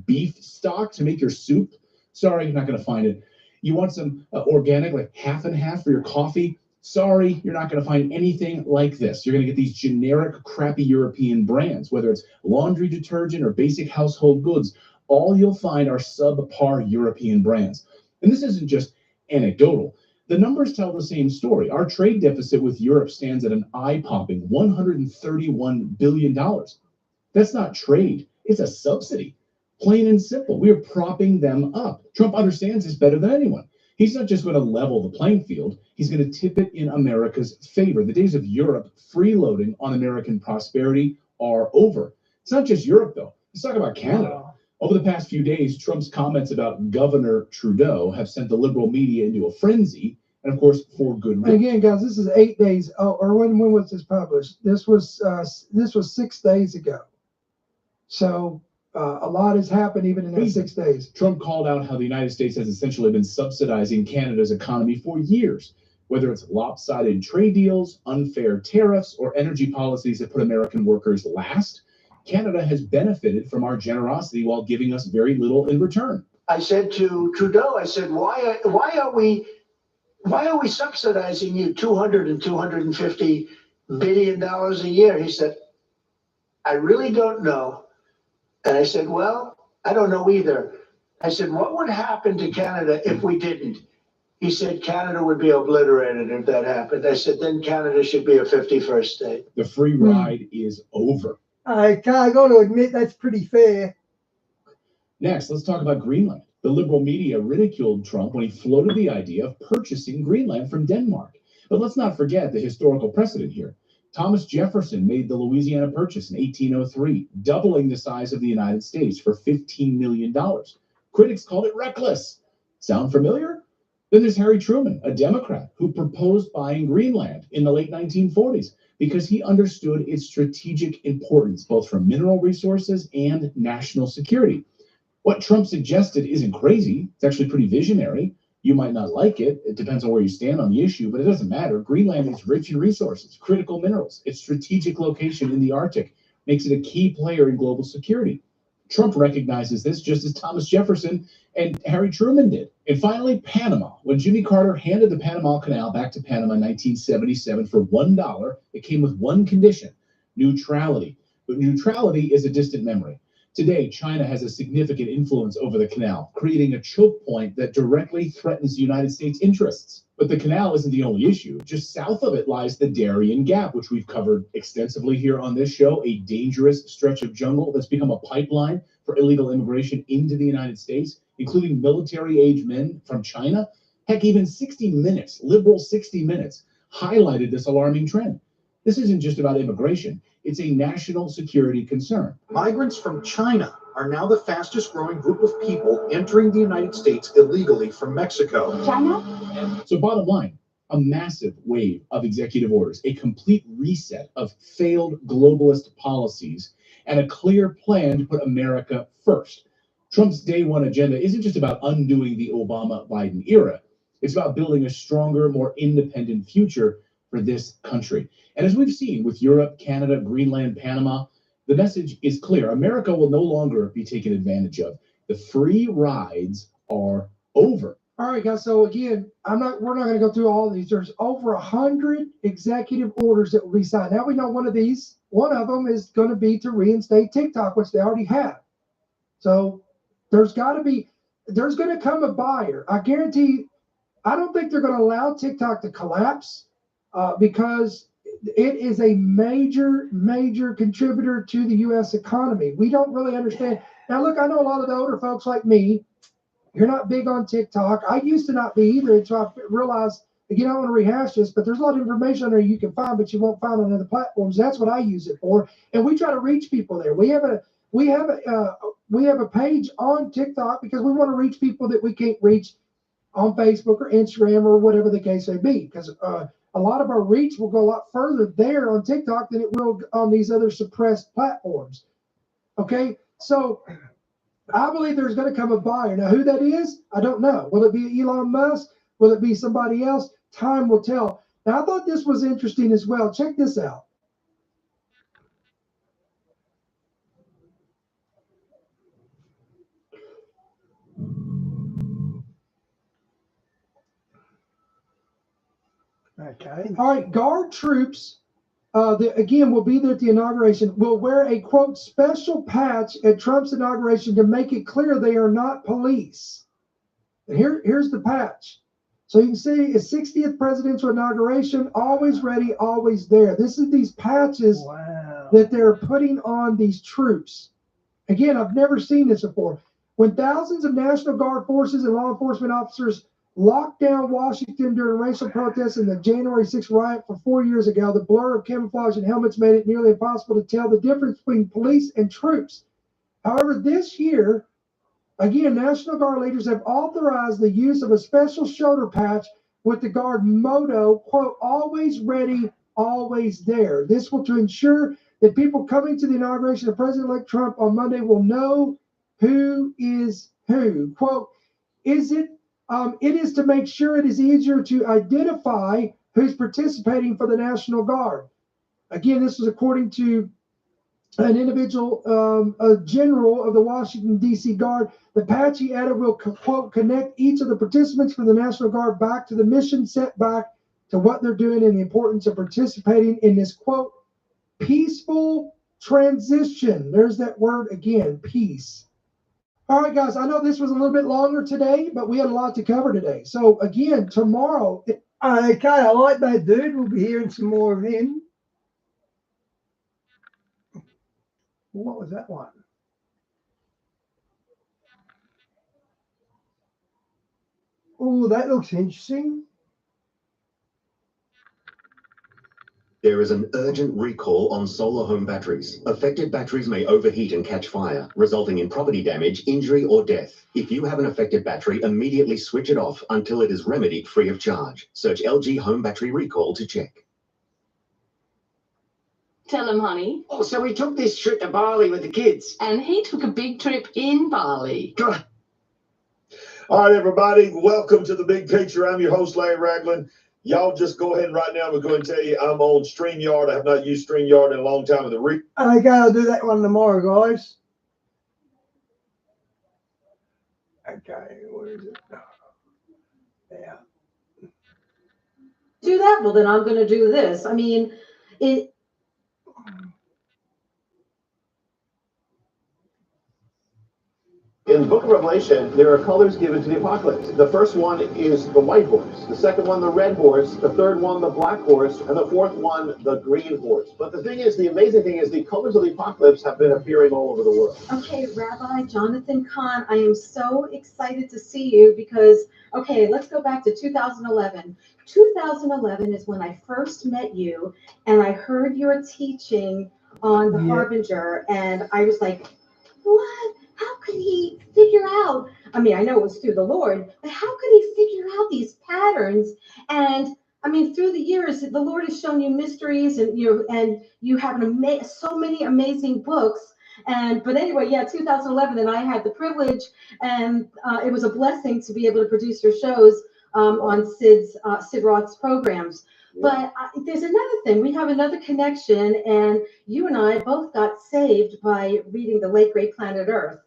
beef stock to make your soup? Sorry, you're not going to find it. You want some organic, like half and half for your coffee? Sorry, you're not going to find anything like this. You're going to get these generic, crappy European brands, whether it's laundry detergent or basic household goods. All you'll find are subpar European brands. And this isn't just anecdotal. The numbers tell the same story. Our trade deficit with Europe stands at an eye-popping $131 billion. That's not trade. It's a subsidy. Plain and simple. We are propping them up. Trump understands this better than anyone. He's not just going to level the playing field. He's going to tip it in America's favor. The days of Europe freeloading on American prosperity are over. It's not just Europe, though. Let's talk about Canada. Over the past few days, Trump's comments about Governor Trudeau have sent the liberal media into a frenzy, and of course, for good And reason. again, guys, this is 8 days. Oh, or when was this published? This was 6 days ago. So a lot has happened even in that 6 days. Trump called out how the United States has essentially been subsidizing Canada's economy for years, whether it's lopsided trade deals, unfair tariffs, or energy policies that put American workers last. Canada has benefited from our generosity while giving us very little in return. I said to Trudeau, I said, why are we subsidizing you $200 and $250 billion a year? He said, I really don't know. And I said, well, I don't know either. I said, what would happen to Canada if we didn't? He said, Canada would be obliterated if that happened. I said, then Canada should be a 51st state. The free ride is over. I got to admit that's pretty fair. Next, let's talk about Greenland. The liberal media ridiculed Trump when he floated the idea of purchasing Greenland from Denmark. But let's not forget the historical precedent here. Thomas Jefferson made the Louisiana Purchase in 1803, doubling the size of the United States for $15 million. Critics called it reckless. Sound familiar? Then there's Harry Truman, a Democrat, who proposed buying Greenland in the late 1940s because he understood its strategic importance, both for mineral resources and national security. What Trump suggested isn't crazy. It's actually pretty visionary. You might not like it. It depends on where you stand on the issue, but it doesn't matter. Greenland is rich in resources, critical minerals. Its strategic location in the Arctic makes it a key player in global security. Trump recognizes this just as Thomas Jefferson and Harry Truman did. And finally, Panama. When Jimmy Carter handed the Panama Canal back to Panama in 1977 for $1, it came with one condition: neutrality. But neutrality is a distant memory. Today, China has a significant influence over the canal, creating a choke point that directly threatens the United States' interests. But the canal isn't the only issue. Just south of it lies the Darien Gap, which we've covered extensively here on this show, a dangerous stretch of jungle that's become a pipeline for illegal immigration into the United States, including military-age men from China. Heck, even 60 Minutes, liberal 60 Minutes, highlighted this alarming trend. This isn't just about immigration. It's a national security concern. Migrants from China are now the fastest growing group of people entering the United States illegally from Mexico. China? So bottom line, a massive wave of executive orders, a complete reset of failed globalist policies, and a clear plan to put America first. Trump's day one agenda isn't just about undoing the Obama-Biden era. It's about building a stronger, more independent future for this country. And as we've seen with Europe, Canada, Greenland, Panama, the message is clear. America will no longer be taken advantage of. The free rides are over. All right, guys. So again, we're not going to go through all of these. There's over 100 executive orders that will be signed. Now we know one of them is going to be to reinstate TikTok, which they already have. So there's going to come a buyer. I guarantee. I don't think they're going to allow TikTok to collapse because it is a major, major contributor to the U.S. economy. We don't really understand. Now, look, I know a lot of the older folks like me. You're not big on TikTok. I used to not be either until I realized, again, I don't want to rehash this, but there's a lot of information on there you can find, but you won't find on other platforms. That's what I use it for. And we try to reach people there. We have a page on TikTok because we want to reach people that we can't reach on Facebook or Instagram or whatever the case may be. Because a lot of our reach will go a lot further there on TikTok than it will on these other suppressed platforms. Okay, so I believe there's going to come a buyer. Now, who that is, I don't know. Will it be Elon Musk? Will it be somebody else? Time will tell. Now, I thought this was interesting as well. Check this out. Okay. All right, Guard troops, again, will be there at the inauguration, will wear a, quote, special patch at Trump's inauguration to make it clear they are not police. And here's the patch. So you can see it's 60th presidential inauguration, always ready, always there. This is these patches that they're putting on these troops. Again, I've never seen this before. When thousands of National Guard forces and law enforcement officers locked down Washington during racial protests in the January 6th riot for 4 years ago, the blur of camouflage and helmets made it nearly impossible to tell the difference between police and troops. However, this year, again, National Guard leaders have authorized the use of a special shoulder patch with the Guard motto, quote, always ready, always there. This will to ensure that people coming to the inauguration of President-elect Trump on Monday will know who is who. Quote, it is to make sure it is easier to identify who's participating for the National Guard. Again, this was according to an individual, a general of the Washington, D.C. Guard. The patch he added will, quote, connect each of the participants from the National Guard back to the mission set back to what they're doing and the importance of participating in this, quote, peaceful transition. There's that word again, peace. All right, guys, I know this was a little bit longer today, but we had a lot to cover today. So, again, tomorrow. Okay, I like that, dude. We'll be hearing some more of him. What was that one? Oh, that looks interesting. There is an urgent recall on solar home batteries. Affected batteries may overheat and catch fire, resulting in property damage, injury, or death. If you have an affected battery, immediately switch it off until it is remedied free of charge. Search LG Home Battery Recall to check. Tell him, honey. Oh, so we took this trip to Bali with the kids. And he took a big trip in Bali. All right, everybody, welcome to The Big Picture. I'm your host, Larry Ragland. Y'all just go ahead right now. We're going to tell you I'm on StreamYard. I have not used StreamYard in a long time. Okay, I'll do that one tomorrow, guys. Okay, where is it? Yeah. Do that. Well, then I'm going to do this. I mean, it. In the book of Revelation, there are colors given to the apocalypse. The first one is the white horse, the second one the red horse, the third one the black horse, and the fourth one the green horse. But the thing is, the amazing thing is the colors of the apocalypse have been appearing all over the world. Okay, Rabbi Jonathan Cahn, I am so excited to see you because, okay, let's go back to 2011. 2011 is when I first met you and I heard your teaching on the Harbinger, and I was like, what? How could he figure out? I mean, I know it was through the Lord, but how could he figure out these patterns? And I mean, through the years, the Lord has shown you mysteries, and you have so many amazing books. But anyway, yeah, 2011, and I had the privilege, and it was a blessing to be able to produce your shows on Sid Roth's programs. But there's another thing. We have another connection, and you and I both got saved by reading The Late Great Planet Earth.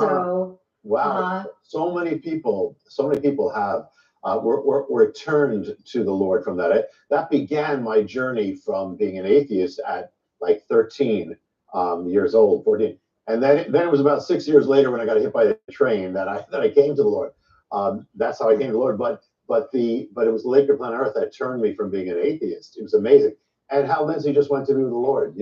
So Wow. So many people have were turned to the Lord from that. That began my journey from being an atheist at like 13 years old, 14. And then it was about 6 years later when I got hit by the train that I came to the Lord. That's how I came to the Lord. But it was the Laker Planet Earth that turned me from being an atheist. It was amazing. And how Lindsay just went to be with the Lord,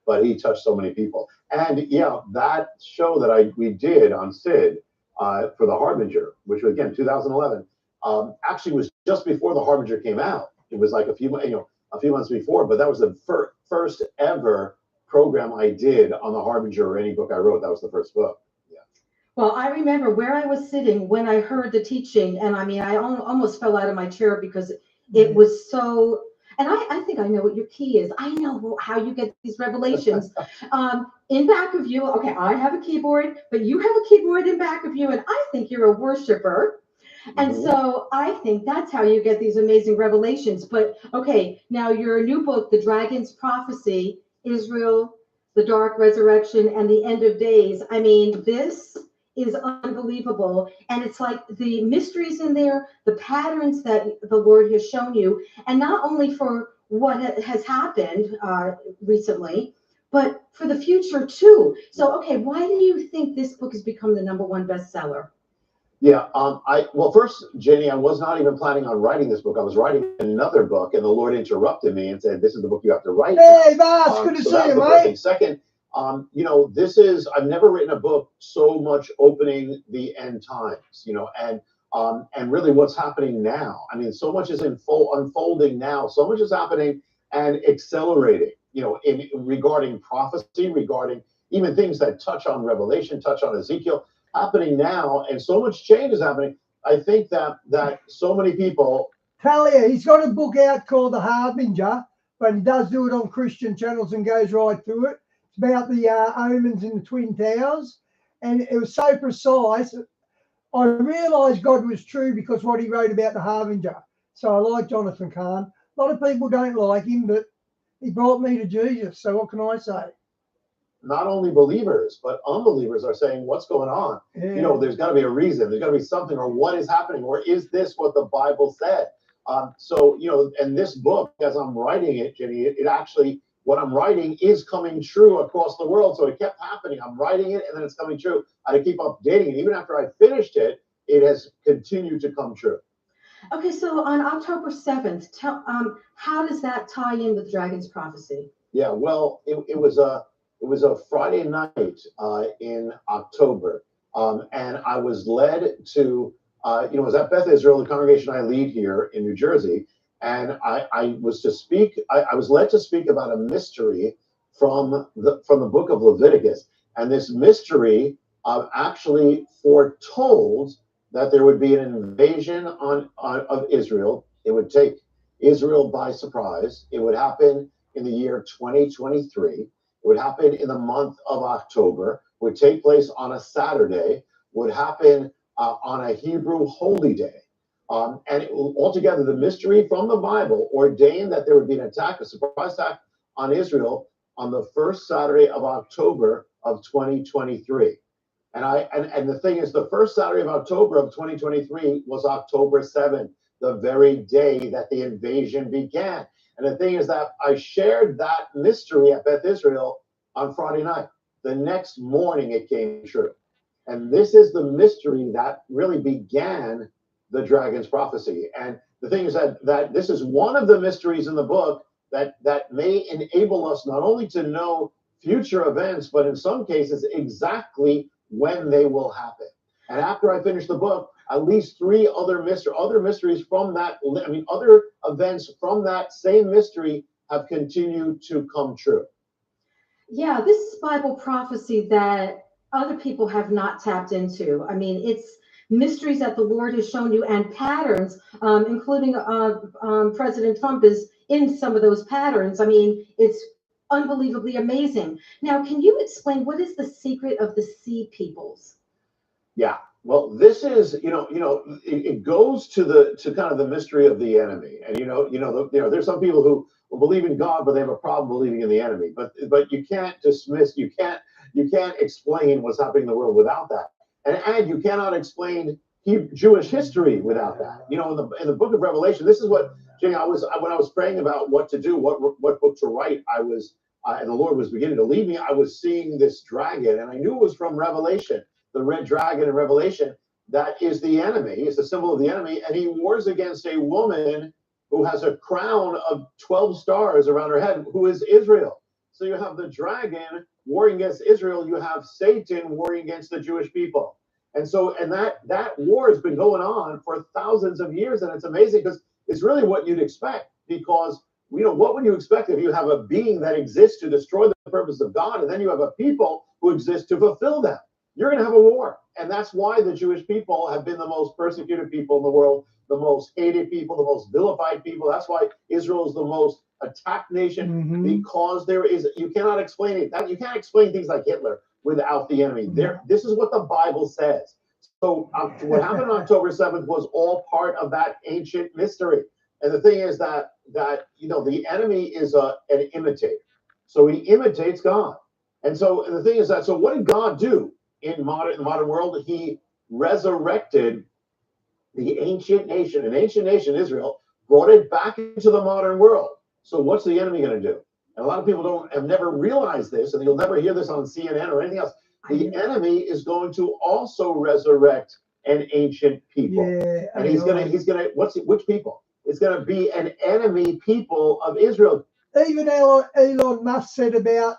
but he touched so many people. And yeah, that show that we did on Sid for The Harbinger, which was again 2011, actually was just before The Harbinger came out. It was like a few months before, but that was the first ever program I did on The Harbinger or any book I wrote. That was the first book. Well, I remember where I was sitting when I heard the teaching, and I mean, I almost fell out of my chair because it was so. And I think I know what your key is. I know how you get these revelations. In back of you, okay, I have a keyboard, but you have a keyboard in back of you, and I think you're a worshiper. And so I think that's how you get these amazing revelations. But okay, now your new book, The Dragon's Prophecy, Israel, the Dark Resurrection, and the End of Days. I mean, this is unbelievable. And it's like the mysteries in there, the patterns that the Lord has shown you, and not only for what has happened recently, but for the future too. So, okay, why do you think this book has become the #1 bestseller? Yeah, well, first, Jenny, I was not even planning on writing this book. I was writing another book, and the Lord interrupted me and said, "This is the book you have to write." Hey, Vas, good to see you, mate. Second, I've never written a book so much opening the end times, and really what's happening now. I mean, so much is unfolding now. So much is happening and accelerating, regarding prophecy, regarding even things that touch on Revelation, touch on Ezekiel, happening now, and so much change is happening. I think that so many people. Tell you, he's got a book out called The Harbinger, but he does do it on Christian channels and goes right through it. It's about the omens in the Twin Towers, and it was so precise. I realised God was true because what he wrote about the Harbinger. So I like Jonathan Cahn. A lot of people don't like him, but he brought me to Jesus. So what can I say? Not only believers, but unbelievers are saying, what's going on? Yeah. There's got to be a reason. There's got to be something, or what is happening, or is this what the Bible said? And this book, as I'm writing it, Jenny, it actually, what I'm writing is coming true across the world. So it kept happening. I'm writing it, and then it's coming true. I had to keep updating it. Even after I finished it, it has continued to come true. Okay, so on October 7th, how does that tie in with Dragon's Prophecy? Yeah, well, it was a Friday night in October, and I was led to, I was at Beth Israel, the congregation I lead here in New Jersey, and I was to speak. I was led to speak about a mystery from the book of Leviticus, and this mystery actually foretold that there would be an invasion of Israel. It would take Israel by surprise. It would happen in the year 2023. It would happen in the month of October, would take place on a Saturday, would happen on a Hebrew holy day. And altogether, the mystery from the Bible ordained that there would be an attack, a surprise attack on Israel on the first Saturday of October of 2023. And the thing is, the first Saturday of October of 2023 was October 7th, the very day that the invasion began. And the thing is that I shared that mystery at Beth Israel on Friday night. The next morning it came true. And this is the mystery that really began the Dragon's Prophecy. And the thing is that this is one of the mysteries in the book that may enable us not only to know future events, but in some cases exactly when they will happen. And after I finished the book, at least 3 other mysteries from that, other events from that same mystery have continued to come true. Yeah, this is Bible prophecy that other people have not tapped into. I mean, it's mysteries that the Lord has shown you and patterns, including President Trump is in some of those patterns. I mean, it's unbelievably amazing. Now, can you explain what is the secret of the Sea Peoples? Yeah, well, this is, it goes to kind of the mystery of the enemy. And there's some people who believe in God, but they have a problem believing in the enemy. But you can't dismiss, you You can't explain what's happening in the world without that. And you cannot explain Jewish history without that. You know, in the book of Revelation, this is what, Jenny, when I was praying about what to do, what book to write, and the Lord was beginning to lead me, I was seeing this dragon, and I knew it was from Revelation, the red dragon in Revelation. That is the enemy. It's a symbol of the enemy, and he wars against a woman who has a crown of 12 stars around her head, who is Israel. So you have the dragon warring against Israel. You have Satan warring against the Jewish people. And so, that war has been going on for thousands of years, and it's amazing because it's really what you'd expect. Because, you know, what would you expect if you have a being that exists to destroy the purpose of God, and then you have a people who exist to fulfill them? You're going to have a war. And that's why the Jewish people have been the most persecuted people in the world, the most hated people, the most vilified people. That's why Israel is the most attacked nation, because you cannot explain it. You can't explain things like Hitler without the enemy. This is what the Bible says. So what happened on October 7th was all part of that ancient mystery. And the thing is that you know, the enemy is an imitator. So he imitates God. And so the thing is that, so what did God do in the modern world? He resurrected the ancient nation, Israel, brought it back into the modern world. So what's the enemy going to do? And a lot of people have never realized this, and you'll never hear this on CNN or anything else. The enemy is going to also resurrect an ancient people. Yeah, and he's gonna which people? It's gonna be an enemy people of Israel. Even Elon Musk said about,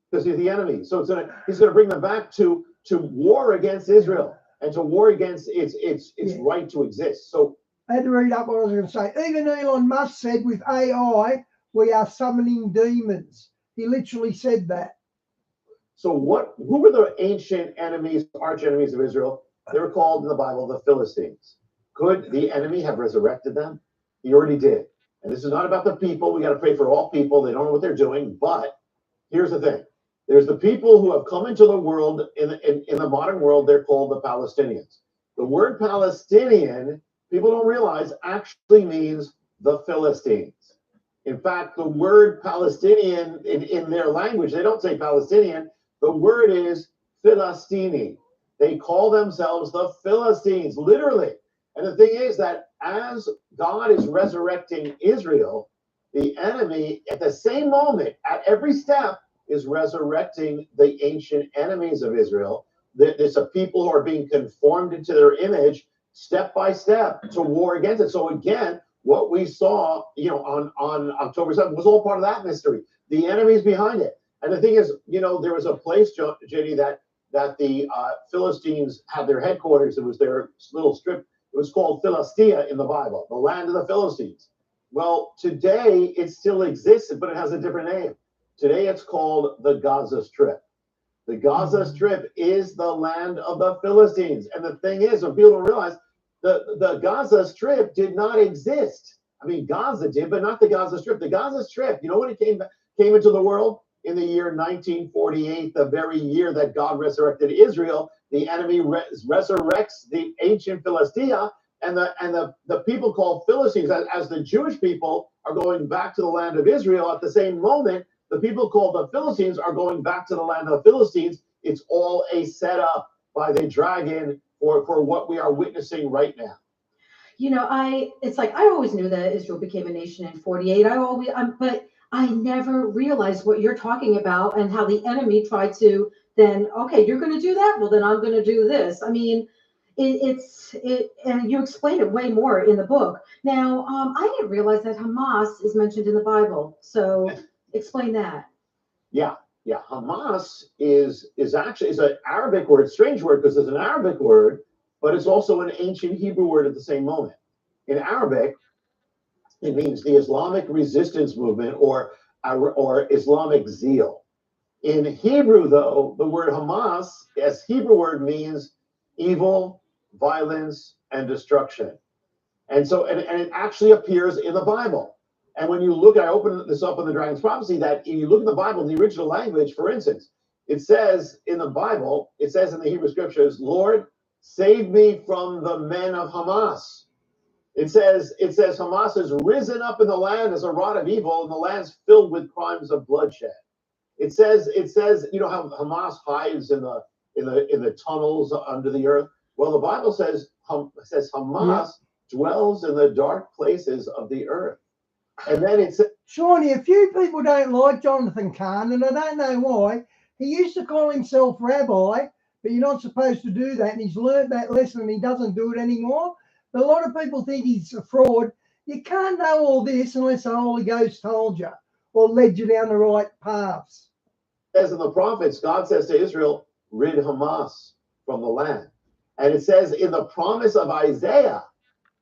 because he's the enemy. So he's gonna bring them back to war against Israel and to war against its right to exist. So I had to read up what I was going to say. Even Elon Musk said with AI, we are summoning demons. He literally said that. So who were the ancient enemies, arch enemies of Israel? They were called in the Bible the Philistines. Could the enemy have resurrected them? He already did. And this is not about the people. We got to pray for all people. They don't know what they're doing. But here's the thing. There's the people who have come into the world, in the modern world, they're called the Palestinians. The word Palestinian, people don't realize, actually means the Philistines. In fact, the word Palestinian in their language, they don't say Palestinian. The word is Philistini. They call themselves the Philistines, literally. And the thing is that as God is resurrecting Israel, the enemy, at the same moment, at every step, is resurrecting the ancient enemies of Israel. There's a people who are being conformed into their image step by step to war against it. So again, what we saw, you know, on October 7th was all part of that mystery. The enemy's behind it. And the thing is, you know, there was a place, Jenny, that the Philistines had their headquarters. It was their little strip. It was called Philistia in the Bible, the land of the Philistines. Well, today it still exists, but it has a different name. Today it's called the Gaza Strip. The Gaza Strip is the land of the Philistines. And the thing is, what people don't realize, the Gaza Strip did not exist. I mean, Gaza did, but not the Gaza Strip. The Gaza Strip, you know when it came into the world? In the year 1948, the very year that God resurrected Israel, the enemy resurrects the ancient Philistia, and the people called Philistines, as the Jewish people are going back to the land of Israel at the same moment, the people called the Philistines are going back to the land of the Philistines. It's all a setup by the dragon for what we are witnessing right now. You know, it's like I always knew that Israel became a nation in 48. But I never realized what you're talking about and how the enemy tried to then, okay, you're going to do that? Well, then I'm going to do this. I mean, and you explain it way more in the book. Now, I didn't realize that Hamas is mentioned in the Bible. So explain that. Yeah. Hamas is actually an Arabic word, strange word because it's an Arabic word, but it's also an ancient Hebrew word at the same moment. In Arabic, it means the Islamic resistance movement or Islamic zeal. In Hebrew, though, the word Hamas, as Hebrew word, means evil, violence, and destruction. And so, and it actually appears in the Bible. And when you look, I opened this up in the Dragon's Prophecy, that if you look in the Bible, in the original language, for instance, it says in the Bible, it says in the Hebrew scriptures, Lord, save me from the men of Hamas. It says Hamas has risen up in the land as a rod of evil, and the land's filled with crimes of bloodshed. It says, you know how Hamas hides in the tunnels under the earth. Well, the Bible says Hamas dwells in the dark places of the earth. And then it's Shawnee, a few people don't like Jonathan Kahn, and I don't know why. He used to call himself rabbi, but you're not supposed to do that, and he's learned that lesson and he doesn't do it anymore. But a lot of people think he's a fraud. You can't know all this unless the Holy Ghost told you or led you down the right paths. As in the prophets, God says to Israel, rid Hamas from the land. And it says in the promise of Isaiah,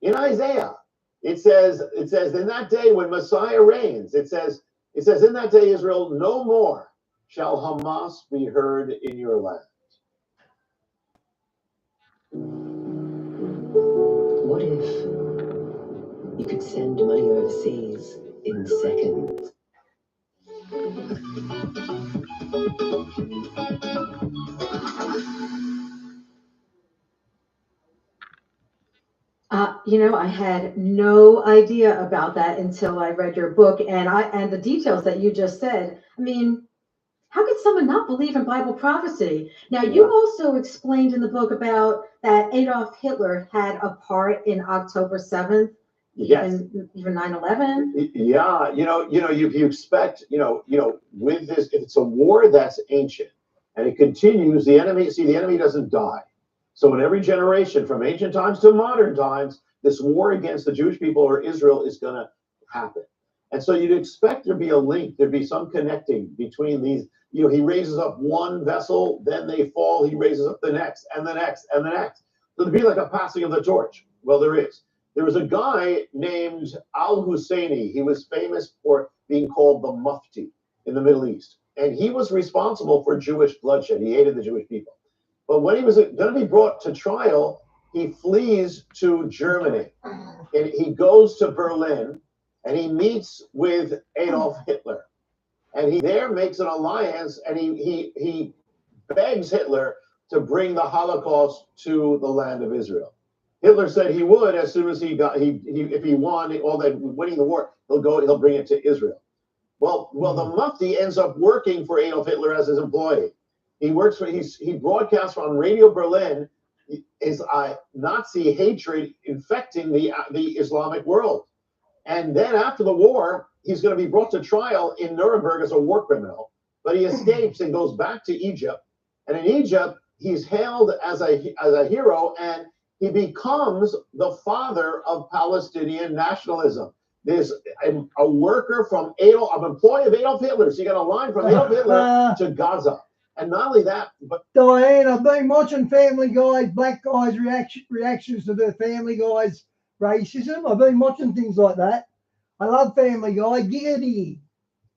it says in that day when Messiah reigns, it says in that day, Israel, no more shall Hamas be heard in your land. What if you could send money overseas in seconds? I had no idea about that until I read your book and the details that you just said. I mean, how could someone not believe in Bible prophecy? Now, you also explained in the book about that Adolf Hitler had a part in October 7th, even 9/11. Yeah, you expect, with this, if it's a war that's ancient and it continues, the enemy doesn't die. So in every generation, from ancient times to modern times, this war against the Jewish people or Israel is going to happen. And so you'd expect there to be a link, there'd be some connecting between these. He raises up one vessel, then they fall, he raises up the next, and the next, and the next. So there'd be like a passing of the torch. Well, there is. There was a guy named Al-Husseini. He was famous for being called the Mufti in the Middle East. And he was responsible for Jewish bloodshed. He hated the Jewish people. But when he was going to be brought to trial, he flees to Germany. And he goes to Berlin, and he meets with Adolf Hitler. And he there makes an alliance, and he begs Hitler to bring the Holocaust to the land of Israel. Hitler said he would as soon as if he won all that, winning the war, he'll bring it to Israel. Well, the Mufti ends up working for Adolf Hitler as his employee. He broadcasts on Radio Berlin is Nazi hatred infecting the Islamic world. And then after the war, he's going to be brought to trial in Nuremberg as a war criminal. But he escapes and goes back to Egypt. And in Egypt, he's hailed as a hero, and he becomes the father of Palestinian nationalism. There's a worker from an employee of Adolf Hitler. So you got a line from Adolf Hitler to Gaza. And not only that, but Diane, I've been watching Family Guy, black guys' reactions to the Family Guy's racism. I've been watching things like that. I love Family Guy. Giddy.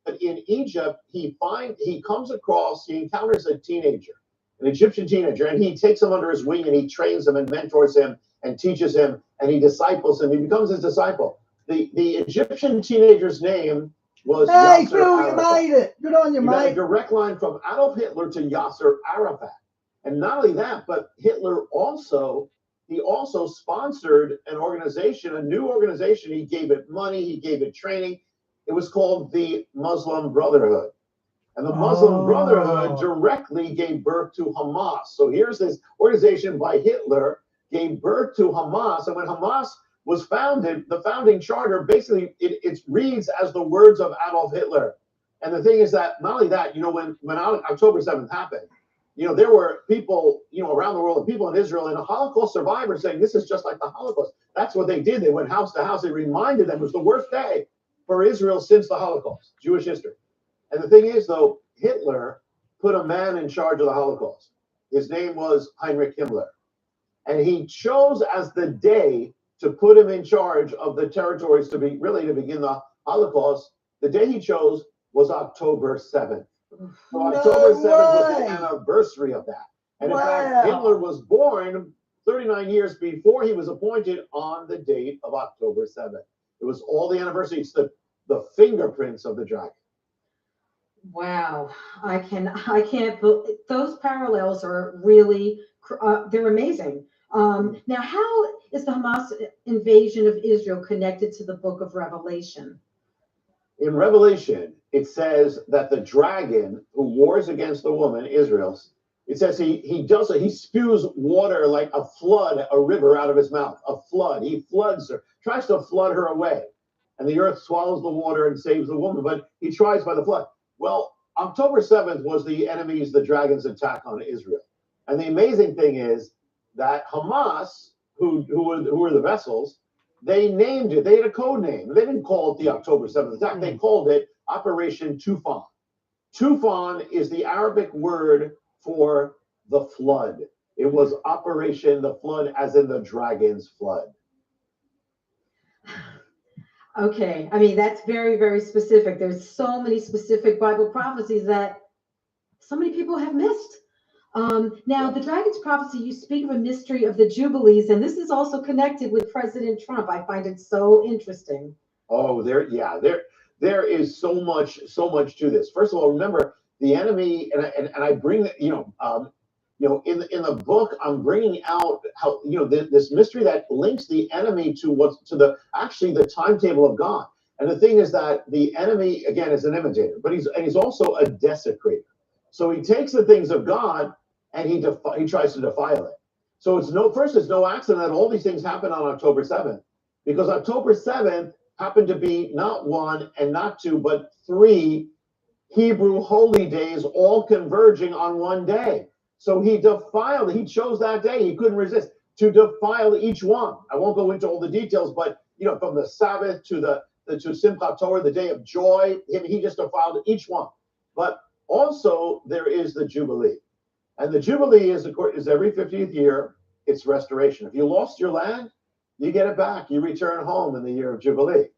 But in Egypt, he encounters a teenager, an Egyptian teenager, and he takes him under his wing and he trains him and mentors him and teaches him and he disciples him. He becomes his disciple. The Egyptian teenager's name was Hey, Yasser Phil, you Arafat. made it. Good on you, You got a mate. direct line from Adolf Hitler to Yasser Arafat. And not only that, but Hitler also sponsored an organization, a new organization. He gave it money, he gave it training. It was called the Muslim Brotherhood. And the Muslim Brotherhood directly gave birth to Hamas. So here's this organization by Hitler, gave birth to Hamas. And when Hamas was founded, the founding charter, basically it reads as the words of Adolf Hitler. And the thing is that not only that, when October 7th happened, there were people, around the world, and people in Israel and Holocaust survivors saying this is just like the Holocaust. That's what they did. They went house to house. It reminded them it was the worst day for Israel since the Holocaust, Jewish history. And the thing is, though, Hitler put a man in charge of the Holocaust. His name was Heinrich Himmler. And he chose as the day to put him in charge of the territories to begin the Holocaust. The day he chose was October 7th. So October 7th was the anniversary of that. And in fact, Hitler was born 39 years before he was appointed on the date of October 7th. It was all the anniversary. It's the fingerprints of the dragon. Wow, I can't. Those parallels are really, they're amazing. Now, how is the Hamas invasion of Israel connected to the Book of Revelation? In Revelation, it says that the dragon who wars against the woman, Israel, it says he spews water like a flood, a river out of his mouth, a flood. He floods her, tries to flood her away. And the earth swallows the water and saves the woman, but he tries by the flood. Well, October 7th was the the dragon's attack on Israel. And the amazing thing is that Hamas, who were the vessels, they named it. They had a code name. They didn't call it the October 7th attack. They called it Operation Tufan. Tufan is the Arabic word for the flood. It was Operation the Flood, as in the dragon's flood. Okay, I mean, that's very, very specific. There's so many specific Bible prophecies that so many people have missed. Now, the dragon's prophecy, you speak of a mystery of the Jubilees, and this is also connected with President Trump. I find it so interesting. Oh, there is so much to this. First of all, remember the enemy, and I bring in the book, I'm bringing out how this mystery that links the enemy to the timetable of God. And the thing is that the enemy again is an imitator, but he's also a desecrator. So he takes the things of God and he tries to defile it. So it's no accident that all these things happen on October 7th, because October 7th happened to be not one and not two, but 3 Hebrew holy days, all converging on one day. So he chose that day. He couldn't resist to defile each one. I won't go into all the details, but from the Sabbath to Simchat Torah, the day of joy, he just defiled each one. But also there is the Jubilee. And the Jubilee is every 50th year. It's restoration. If you lost your land, you get it back. You return home in the year of Jubilee.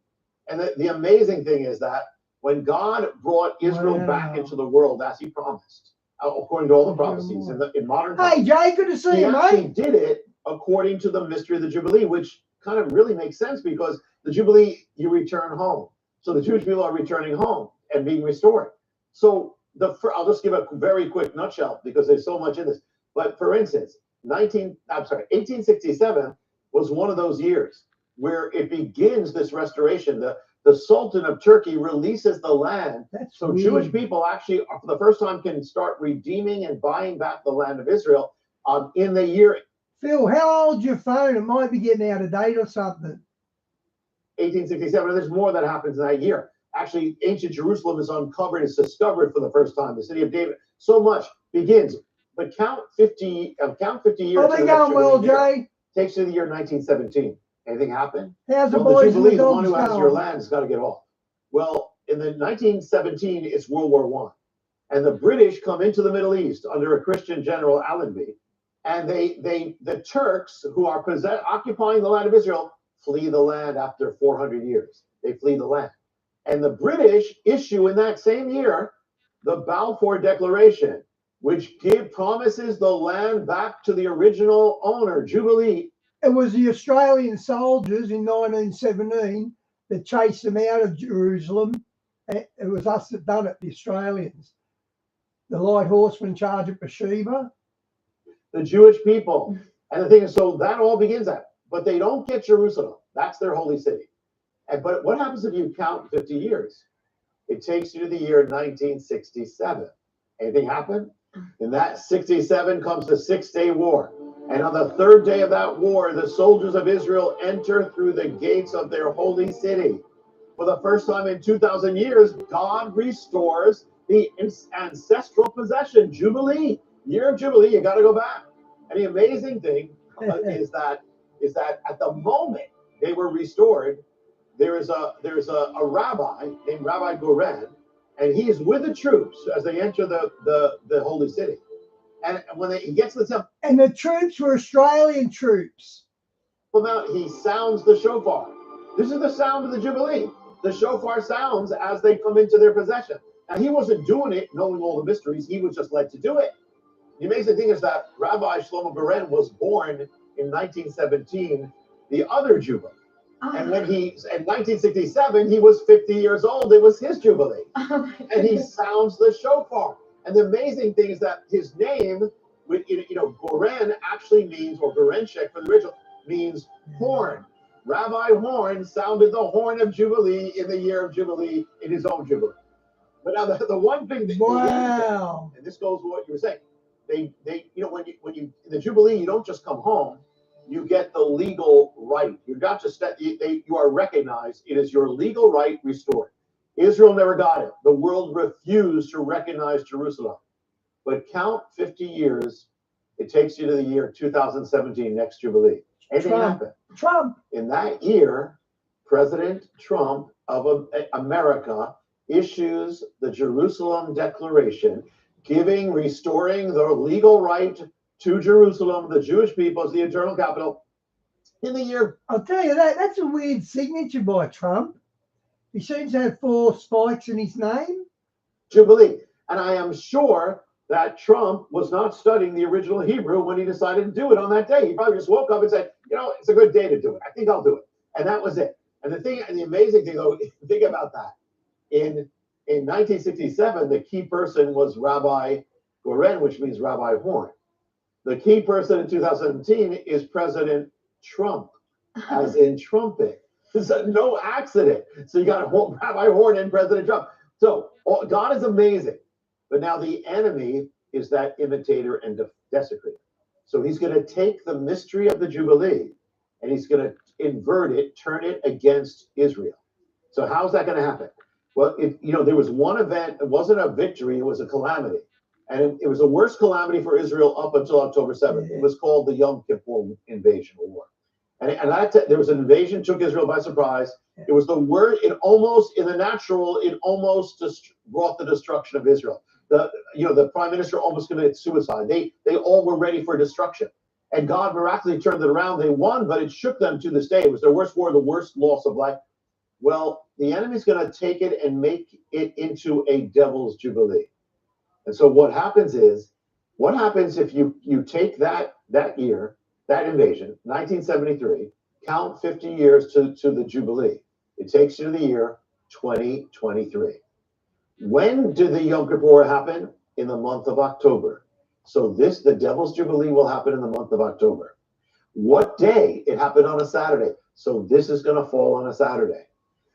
And the amazing thing is that when God brought Israel back into the world as he promised, according to all the prophecies in modern times, hey, Jay, good to see you, actually mate. did it according to the mystery of the Jubilee, which kind of really makes sense, because the Jubilee, you return home. So the Jewish people are returning home and being restored. So I'll just give a very quick nutshell because there's so much in this. But for instance, 1867 was one of those years where it begins this restoration. The Sultan of Turkey releases the land. So Jewish people actually, for the first time, can start redeeming and buying back the land of Israel in the year. Phil, how old's your phone? It might be getting out of date or something. 1867. There's more that happens in that year. Actually, ancient Jerusalem is uncovered, it's discovered for the first time. The city of David. So much begins. But count 50 years. Are they going well, Jay? Takes you to the year 1917. Anything happen? How's the the boys and Jubilee, the the one dogs who has going? your land has got to get off. Well, in the 1917, it's World War I. And the British come into the Middle East under a Christian general, Allenby. And the Turks, who are occupying the land of Israel, flee the land after 400 years. They flee the land. And the British issue in that same year the Balfour Declaration, which promises the land back to the original owner, Jubilee. It was the Australian soldiers in 1917 that chased them out of Jerusalem. It was us that done it, the Australians. The light horsemen charge at Beersheba. The Jewish people. And the thing is, so that all begins that. But they don't get Jerusalem. That's their holy city. But what happens if you count 50 years? It takes you to the year 1967. Anything happen? In that 67 comes the 6-day war. And on the 3rd day of that war, the soldiers of Israel enter through the gates of their holy city. For the first time in 2,000 years, God restores the ancestral possession, Jubilee. Year of Jubilee, you got to go back. And the amazing thing is that at the moment they were restored, there's a rabbi named Rabbi Goren, and he is with the troops as they enter the holy city. And when he gets to the temple, and the troops were Australian troops. He sounds the shofar. This is the sound of the Jubilee. The shofar sounds as they come into their possession. Now, he wasn't doing it knowing all the mysteries. He was just led to do it. The amazing thing is that Rabbi Shlomo Goren was born in 1917, the other Jubilee. And when in 1967, he was 50 years old. It was his Jubilee. And he sounds the shofar. And the amazing thing is that his name, Goren actually means, or Gorenshek for the original, means horn. Rabbi Horn sounded the horn of Jubilee in the year of Jubilee in his own Jubilee. But now the one thing that Wow. and this goes with what you were saying, they when you in the Jubilee, you don't just come home, you get the legal right. You're not just you are recognized. It is your legal right restored. Israel never got it. The world refused to recognize Jerusalem. But count 50 years, it takes you to the year 2017, next Jubilee. Anything happened? Trump. In that year, President Trump of America issues the Jerusalem Declaration, restoring the legal right to Jerusalem, the Jewish people, as the eternal capital, in the year. I'll tell you that's a weird signature by Trump. He seems to have 4 spikes in his name. Jubilee. And I am sure that Trump was not studying the original Hebrew when he decided to do it on that day. He probably just woke up and said, it's a good day to do it. I think I'll do it. And that was it. And the amazing thing, though, think about that. In 1967, the key person was Rabbi Goren, which means Rabbi Horn. The key person in 2017 is President Trump, as in trumpet. It's no accident. So you got Rabbi Horn and President Trump. So God is amazing. But now the enemy is that imitator and desecrator. So he's going to take the mystery of the Jubilee and he's going to invert it, turn it against Israel. So how's that going to happen? Well, there was one event. It wasn't a victory. It was a calamity. And it was the worst calamity for Israel up until October 7th. It was called the Yom Kippur invasion war. And there was an invasion, took Israel by surprise. It was the word, in the natural, it almost brought the destruction of Israel. The prime minister almost committed suicide. They all were ready for destruction. And God miraculously turned it around. They won, but it shook them to this day. It was their worst war, the worst loss of life. Well, the enemy's going to take it and make it into a devil's jubilee. And so what happens if you take that year, that invasion, 1973, count 50 years to the Jubilee. It takes you to the year 2023. When did the Yom Kippur happen? In the month of October. So the Devil's Jubilee will happen in the month of October. What day? It happened on a Saturday. So this is going to fall on a Saturday.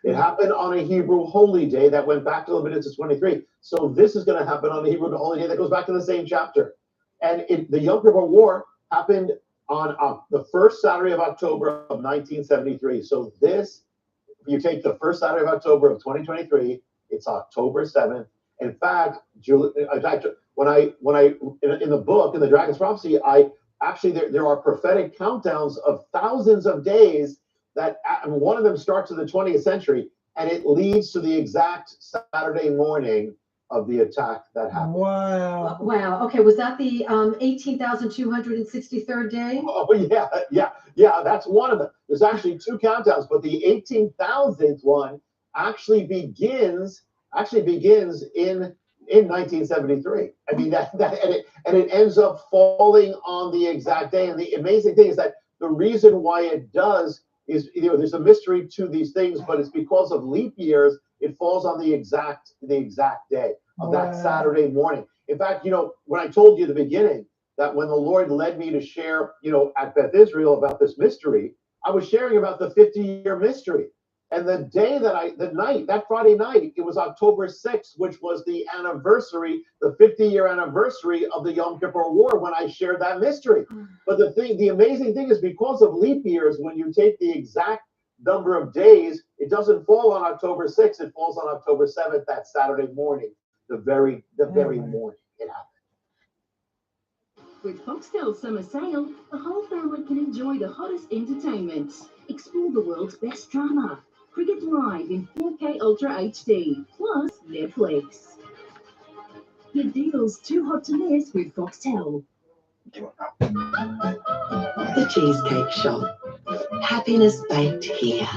It happened on a Hebrew holy day that went back to Leviticus 23. So this is going to happen on a Hebrew holy day that goes back to the same chapter. And the Yom Kippur War happened on the first Saturday of October of 1973. So if you take the first Saturday of October of 2023, it's October 7th. In fact, when I in the book, in the Dragon's Prophecy, there are prophetic countdowns of thousands of days and one of them starts in the 20th century, and it leads to the exact Saturday morning of the attack that happened. Wow. Wow. Okay. Was that the 18,263rd day? Oh, yeah. That's one of them. There's actually 2 countdowns, but the 18,000th one actually begins in 1973. I mean, and it ends up falling on the exact day. And the amazing thing is that the reason why it does is, there's a mystery to these things, but it's because of leap years. It falls on the exact day of that Saturday morning. In fact, when I told you at the beginning that when the Lord led me to share, at Beth Israel about this mystery, I was sharing about the 50-year mystery. And the day that Friday night, it was October 6th, which was the 50-year anniversary of the Yom Kippur War when I shared that mystery. But the amazing thing is, because of leap years, when you take the exact number of days, it doesn't fall on October 6th, it falls on October 7th, that Saturday morning, the very morning it happened. With Foxtel Summer Sale, the whole family can enjoy the hottest entertainment. Explore the world's best drama. Cricket Live in 4K Ultra HD, plus Netflix. Your deal's too hot to miss with Foxtel. The Cheesecake Shop. Happiness baked here.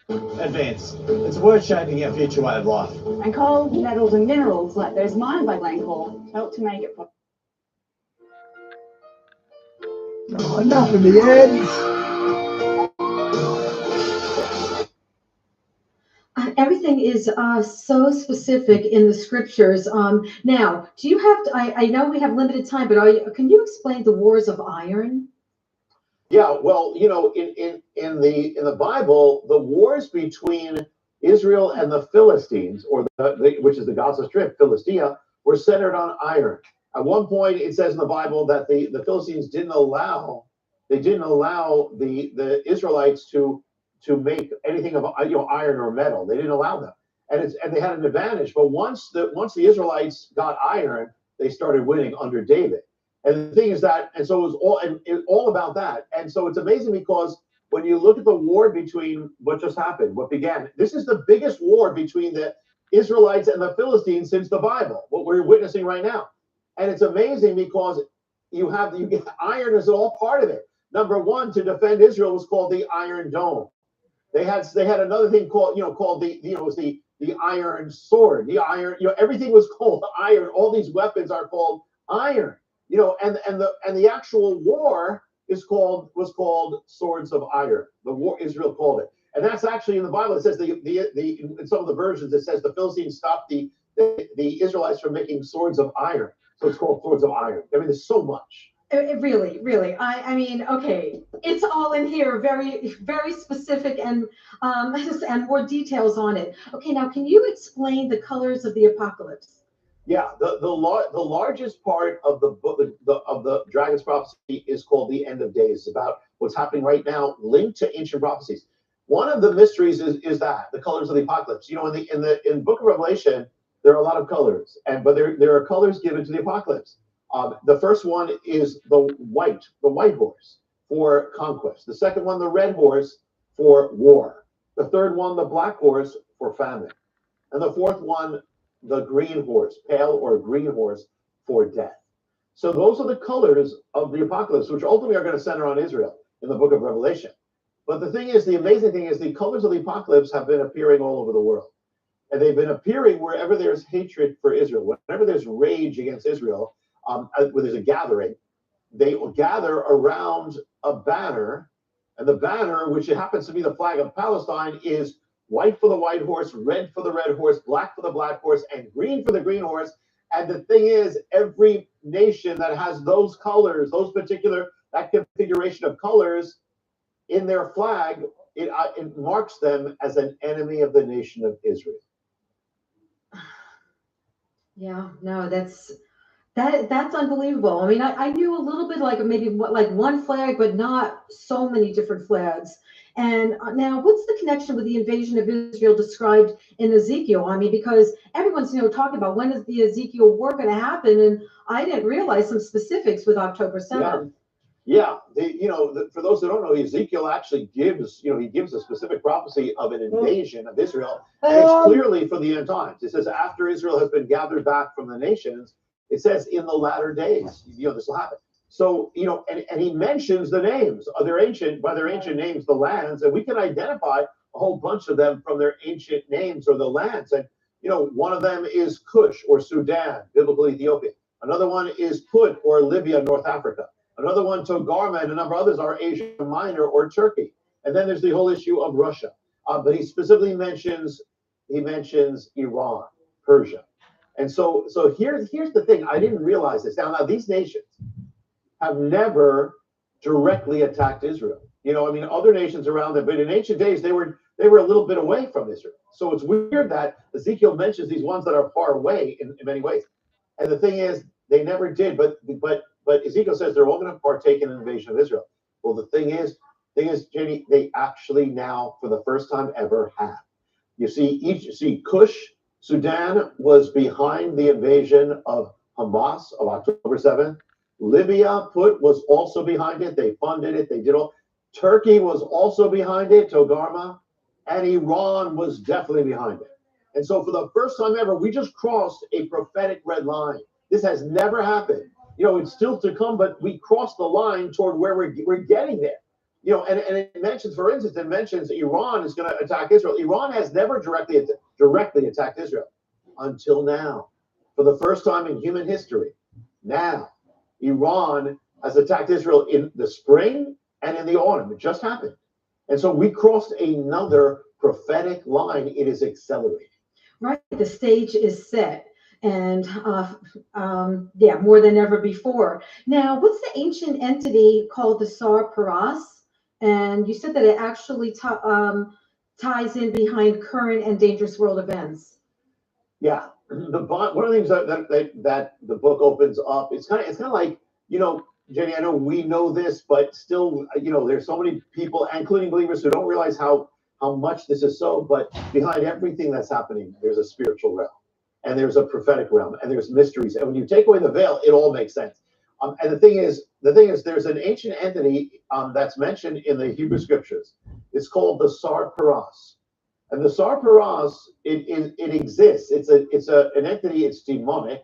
Advance. It's worth shaping our future way of life. And coal, metals and minerals like those mined by Glencore help to make it possible. Oh, enough of the ads. Everything is so specific in the scriptures. Now, do you have to, I know we have limited time, but can you explain the wars of iron? Yeah, well, in the Bible, the wars between Israel and the Philistines, or which is the Gaza Strip, Philistia, were centered on iron. At one point, it says in the Bible that the Philistines didn't allow the Israelites to make anything of iron or metal. They didn't allow them, and they had an advantage. But once the Israelites got iron, they started winning under David. And the thing is that, and so it was all about that. And so it's amazing because when you look at the war between what just happened, what began, this is the biggest war between the Israelites and the Philistines since the Bible, what we're witnessing right now. And it's amazing because you get iron is all part of it. Number one, to defend Israel was called the Iron Dome. They had another thing called the Iron Sword. The iron, everything was called iron. All these weapons are called iron. And the actual war was called Swords of Iron. The war, Israel called it. And that's actually in the Bible. It says in some of the versions, it says the Philistines stopped the Israelites from making swords of iron. So it's called Swords of Iron. I mean, there's so much. It really. I mean, okay, it's all in here, very, very specific and more details on it. Okay, now can you explain the colors of the apocalypse? Yeah, the largest part of the book of the dragon's prophecy is called the end of days. It's about what's happening right now, linked to ancient prophecies. One of the mysteries is that the colors of the apocalypse. In the book of Revelation, there are a lot of colors, but there are colors given to the apocalypse. The first one is the white horse for conquest. The second one, the red horse for war. The third one, the black horse for famine, and the fourth one, the green horse, pale or green horse for death. So those are the colors of the apocalypse, which ultimately are going to center on Israel in the book of Revelation. But the amazing thing is the colors of the apocalypse have been appearing all over the world. And they've been appearing wherever there's hatred for Israel, whenever there's rage against Israel, where there's a gathering, they will gather around a banner. And the banner, which happens to be the flag of Palestine, is white for the white horse, red for the red horse, black for the black horse, and green for the green horse. And the thing is, every nation that has those colors, that configuration of colors in their flag, it marks them as an enemy of the nation of Israel. Yeah, no, that's unbelievable. I mean, I knew a little bit, like maybe like one flag, but not so many different flags. And now, what's the connection with the invasion of Israel described in Ezekiel? I mean, because everyone's talking about when is the Ezekiel war going to happen, and I didn't realize some specifics with October 7th. Yeah. For those who don't know, Ezekiel actually gives a specific prophecy of an invasion of Israel. And it's clearly for the end times. It says after Israel has been gathered back from the nations, it says in the latter days, this will happen. So, and he mentions the names of by their ancient names, the lands, and we can identify a whole bunch of them from their ancient names or the lands. And, one of them is Cush or Sudan, biblical Ethiopia. Another one is Put or Libya, North Africa. Another one, Togarmah, and a number of others are Asia Minor or Turkey. And then there's the whole issue of Russia. But he specifically mentions Iran, Persia. And so here's the thing. I didn't realize this. Now these nations have never directly attacked Israel. Other nations around them, but in ancient days they were a little bit away from Israel. So it's weird that Ezekiel mentions these ones that are far away in many ways. And the thing is, they never did. But Ezekiel says they're all going to partake in an invasion of Israel. Well, the thing is, Jenny, they actually now, for the first time ever, have. You see, Cush, Sudan was behind the invasion of Hamas of October 7th. Libya was also behind it. They funded it. They did all. Turkey was also behind it, Togarmah, and Iran was definitely behind it. And so for the first time ever, we just crossed a prophetic red line. This has never happened. It's still to come, but we crossed the line toward where we're getting there. And it mentions, for instance, Iran is going to attack Israel. Iran has never directly attacked Israel until now. For the first time in human history, now Iran has attacked Israel in the spring and in the autumn. It just happened. And so we crossed another prophetic line. It is accelerating. Right. The stage is set. And more than ever before. Now, what's the ancient entity called the Tsar Paras? And you said that it actually ties in behind current and dangerous world events. Yeah, one of the things that the book opens up, it's kind of like, you know, Jenny, I know we know this, but still, you know, there's so many people, including believers, who don't realize how much this is so. But behind everything that's happening, there's a spiritual realm, and there's a prophetic realm, and there's mysteries. And when you take away the veil, it all makes sense. And the thing is, there's an ancient entity that's mentioned in the Hebrew scriptures. It's called the Sar Paras. And the Sar Paras, it exists. It's an entity. It's demonic,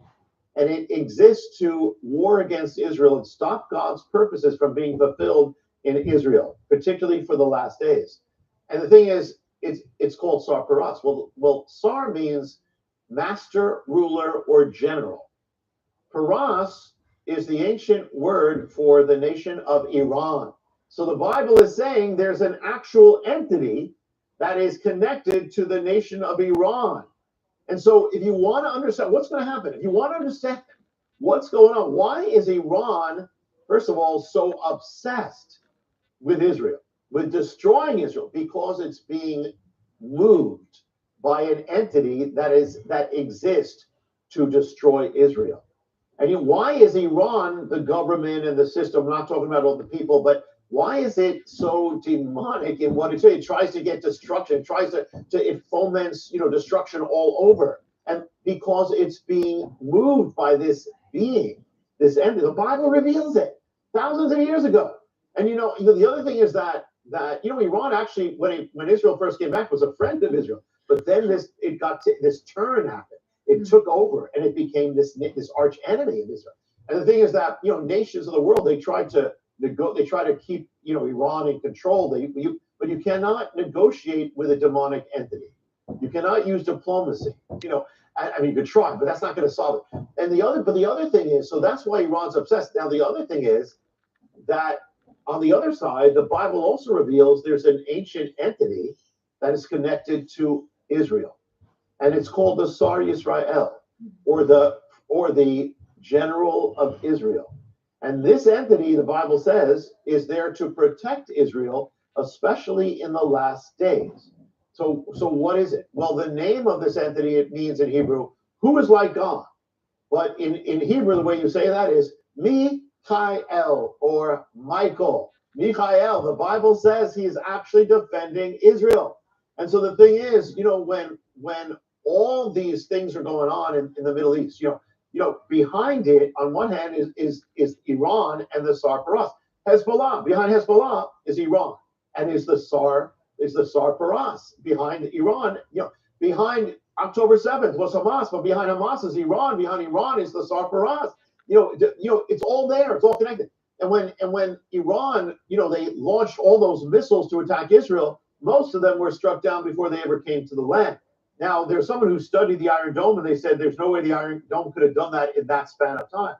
and it exists to war against Israel and stop God's purposes from being fulfilled in Israel, particularly for the last days. And the thing is, it's called Sar Paras. Well, Sar means master, ruler, or general. Paras is the ancient word for the nation of Iran. So the Bible is saying there's an actual entity that is connected to the nation of Iran. And so if you want to understand what's going to happen, if you want to understand what's going on, why is Iran, first of all, so obsessed with Israel, with destroying Israel? Because it's being moved by an entity that exists to destroy Israel. And why is Iran, the government and the system, I'm not talking about all the people, but why is it so demonic in what it tries to get destruction, it foments, you know, destruction all over? And because it's being moved by this being, this entity. The Bible reveals it thousands of years ago. And you know the other thing is that you know, Iran actually, when Israel first came back, was a friend of Israel. But then this turn happened. It took over, and it became this arch enemy of Israel. And the thing is that, you know, nations of the world, they try to keep, you know, Iran in control. But you cannot negotiate with a demonic entity. You cannot use diplomacy. You know, I mean, you could try, but that's not going to solve it. And the other thing is, so that's why Iran's obsessed. Now, the other thing is that on the other side, the Bible also reveals there's an ancient entity that is connected to Israel, and it's called the Sar Yisrael, or the general of Israel. And this entity, the Bible says, is there to protect Israel, especially in the last days. So what is it? Well, the name of this entity, it means in Hebrew, who is like God. But in Hebrew, the way you say that is Michael, or Michael. Michael, the Bible says he's actually defending Israel. And so the thing is, you know, when all these things are going on in the Middle East, you know, behind it, on one hand, is Iran and the Sar Paras. Hezbollah, behind Hezbollah is Iran, and is the Sar Paras. Behind Iran, you know, behind October 7th was Hamas, but behind Hamas is Iran. Behind Iran is the Sar Paras. You know, it's all there. It's all connected. And when Iran, you know, they launched all those missiles to attack Israel, most of them were struck down before they ever came to the land. Now, there's someone who studied the Iron Dome, and they said there's no way the Iron Dome could have done that in that span of time.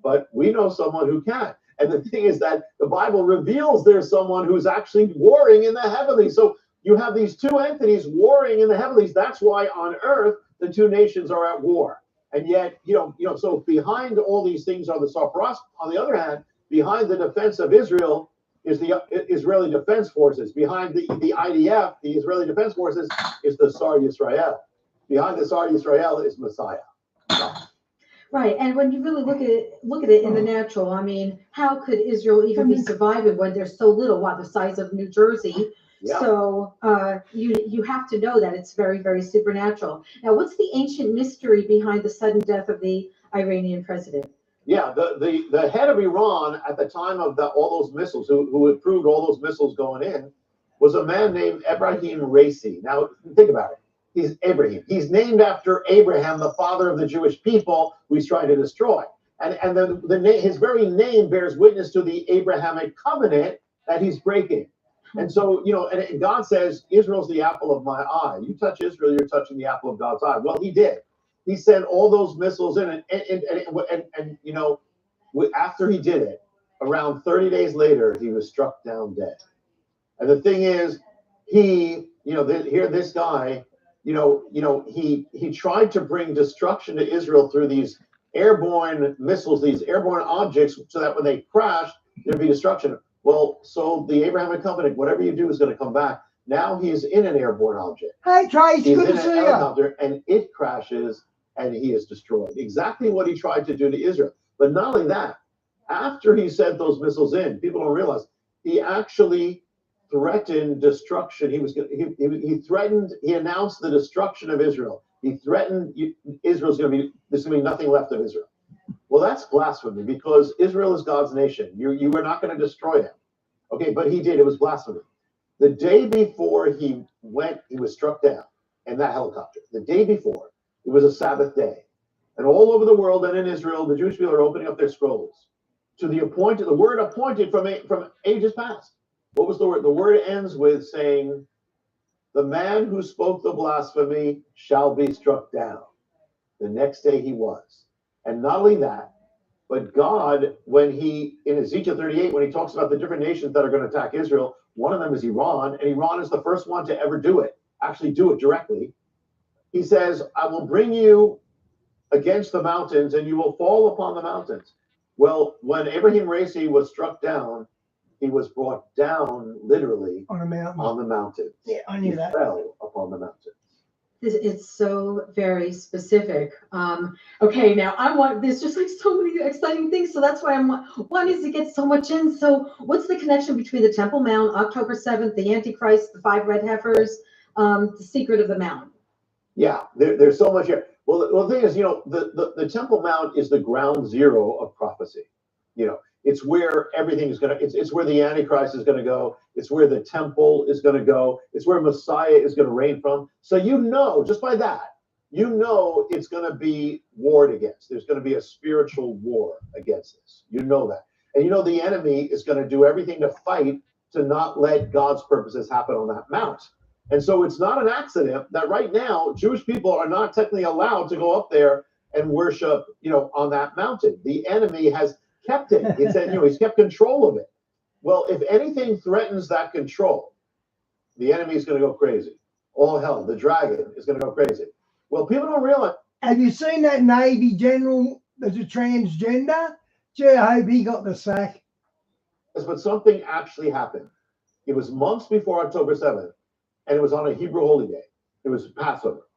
But we know someone who can. And the thing is that the Bible reveals there's someone who's actually warring in the heavenlies. So you have these two entities warring in the heavenlies. That's why on earth, the two nations are at war. And yet, you know, so behind all these things are the Sar Paras. On the other hand, behind the defense of Israel is the Israeli Defense Forces. Behind the IDF, the Israeli Defense Forces, is the Sar Yisrael. Behind the Sar Yisrael is Messiah. Right, and when you really look at it in the natural, I mean, how could Israel even be surviving when there's so little? What, the size of New Jersey? Yeah. So you have to know that it's very, very supernatural. Now, what's the ancient mystery behind the sudden death of the Iranian president? Yeah, the head of Iran at the time of all those missiles, who approved all those missiles going in, was a man named Ebrahim Raisi. Now, think about it. He's Abraham. He's named after Abraham, the father of the Jewish people who he's trying to destroy. And his very name bears witness to the Abrahamic covenant that he's breaking. And so, you know, and God says, Israel's the apple of my eye. You touch Israel, you're touching the apple of God's eye. Well, he did. He sent all those missiles in, and you know, after he did it, around 30 days later, he was struck down dead. And the thing is, this guy, he tried to bring destruction to Israel through these airborne missiles, these airborne objects, so that when they crashed, there'd be destruction. Well, so the Abrahamic covenant, whatever you do is going to come back. Now he is in an airborne object. Hey, Trace, He's good in to an see you. helicopter, and it crashes, and he is destroyed. Exactly what he tried to do to Israel. But not only that, after he sent those missiles in, people don't realize he actually threatened destruction. He threatened. He announced the destruction of Israel. He threatened Israel's going to be. There's going to be nothing left of Israel. Well, that's blasphemy because Israel is God's nation. You were not going to destroy him. Okay, but he did. It was blasphemy. The day before he went, he was struck down in that helicopter. The day before, it was a Sabbath day. And all over the world and in Israel, the Jewish people are opening up their scrolls to the word appointed from ages past. What was the word? The word ends with saying, the man who spoke the blasphemy shall be struck down. The next day he was. And not only that, but God, in Ezekiel 38, when he talks about the different nations that are going to attack Israel, one of them is Iran, and Iran is the first one to ever do it, actually do it directly. He says, I will bring you against the mountains, and you will fall upon the mountains. Well, when Ibrahim Raisi was struck down, he was brought down literally on the mountain. Yeah, I knew that. Fell upon the mountain. It's so very specific. Okay, now there's just like so many exciting things. So that's why I'm wanting to get so much in. So what's the connection between the Temple Mount, October 7th, the Antichrist, the 5 red heifers, the secret of the Mount? Yeah, there's so much here. Well, the thing is, the Temple Mount is the ground zero of prophecy. It's where everything is going to, it's where the Antichrist is going to go. It's where the temple is going to go. It's where Messiah is going to reign from. So just by that, it's going to be warred against. There's going to be a spiritual war against this. You know that. And the enemy is going to do everything to fight to not let God's purposes happen on that mount. And so it's not an accident that right now, Jewish people are not technically allowed to go up there and worship, on that mountain. The enemy has kept it. He said, he's kept control of it. Well, if anything threatens that control, the enemy is going to go crazy. All hell, the dragon is going to go crazy. Well, people don't realize. Have you seen that Navy general that's a transgender? Gee, I hope he got the sack. But something actually happened. It was months before October 7th, and it was on a Hebrew holy day. It was Passover.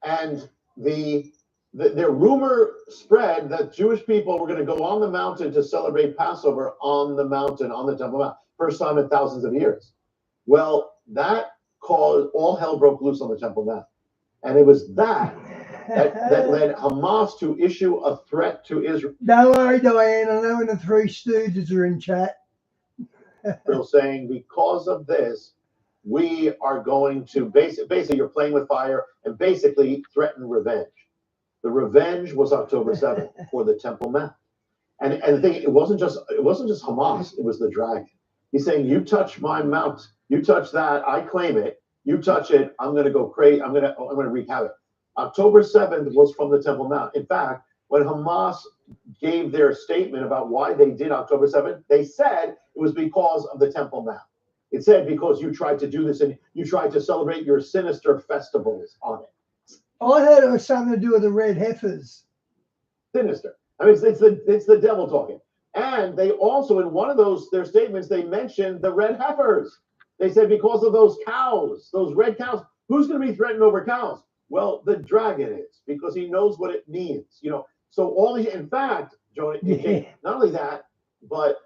And the rumor spread that Jewish people were going to go on the mountain to celebrate Passover on the mountain, on the Temple Mount. First time in thousands of years. Well, that caused all hell broke loose on the Temple Mount. And it was that led Hamas to issue a threat to Israel. Don't worry, Diane. I know when the Three Stooges are in chat. Israel saying, because of this, we are going to basically you're playing with fire and basically threaten revenge. The revenge was October 7th for the Temple Mount. And the thing, it wasn't just Hamas, it was the dragon. He's saying, you touch my mount, you touch that, I claim it, you touch it, I'm gonna go crazy, I'm gonna wreak havoc. October 7th was from the Temple Mount. In fact, when Hamas gave their statement about why they did October 7th, they said it was because of the Temple Mount. It said because you tried to do this and you tried to celebrate your sinister festivals on it. I heard it was something to do with the red heifers. Sinister. I mean, it's the devil talking. And they also, in one of their statements, they mentioned the red heifers. They said because of those cows, those red cows, who's going to be threatened over cows? Well, the dragon is, because he knows what it means. So in fact, Jonah, not only that, but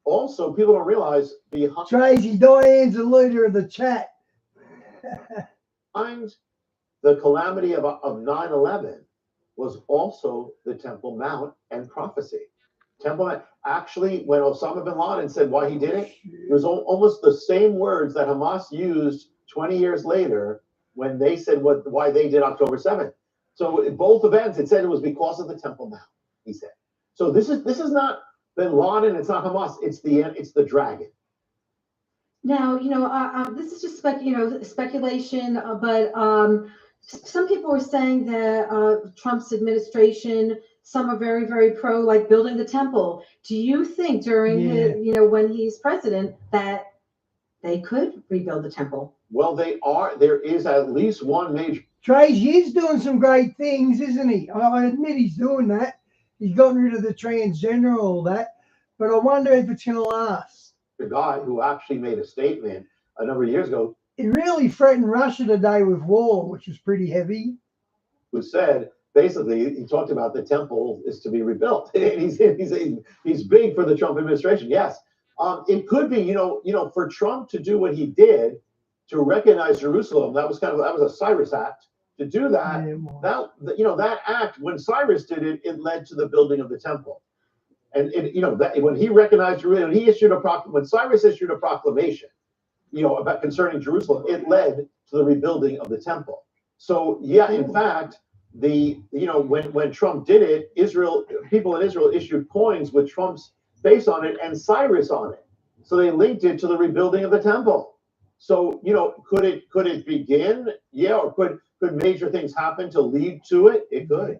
also people don't realize behind Tracy, Diane's the leader of the chat. behind the calamity of 9/11 was also the Temple Mount and prophecy. Temple Mount, actually, when Osama bin Laden said why he did it, it was almost the same words that Hamas used 20 years later when they said why they did October 7th. So in both events, it said it was because of the Temple Mount, he said. So this is not bin Laden, it's not Hamas, it's the dragon. Now, this is just speculation, but some people were saying that Trump's administration, some are very, very pro, like building the temple. Do you think during his, when he's president, that they could rebuild the temple? Well, they are. There is at least one major. Tracy is doing some great things, isn't he? I admit he's doing that. He's gotten rid of the transgender and all that. But I wonder if it's going to last. The guy who actually made a statement a number of years ago, He really threatened Russia today with war, which was pretty heavy. who said basically he talked about the temple is to be rebuilt. he's big for the Trump administration. Yes, it could be. For Trump to do what he did to recognize Jerusalem, that was a Cyrus act. To do that, that act, when Cyrus did it, it led to the building of the temple. And that when he recognized Jerusalem, when Cyrus issued a proclamation, about concerning Jerusalem, it led to the rebuilding of the temple. So yeah, in fact, when Trump did it, people in Israel issued coins with Trump's face on it and Cyrus on it. So they linked it to the rebuilding of the temple. So could it begin? Yeah, or could major things happen to lead to it? It could.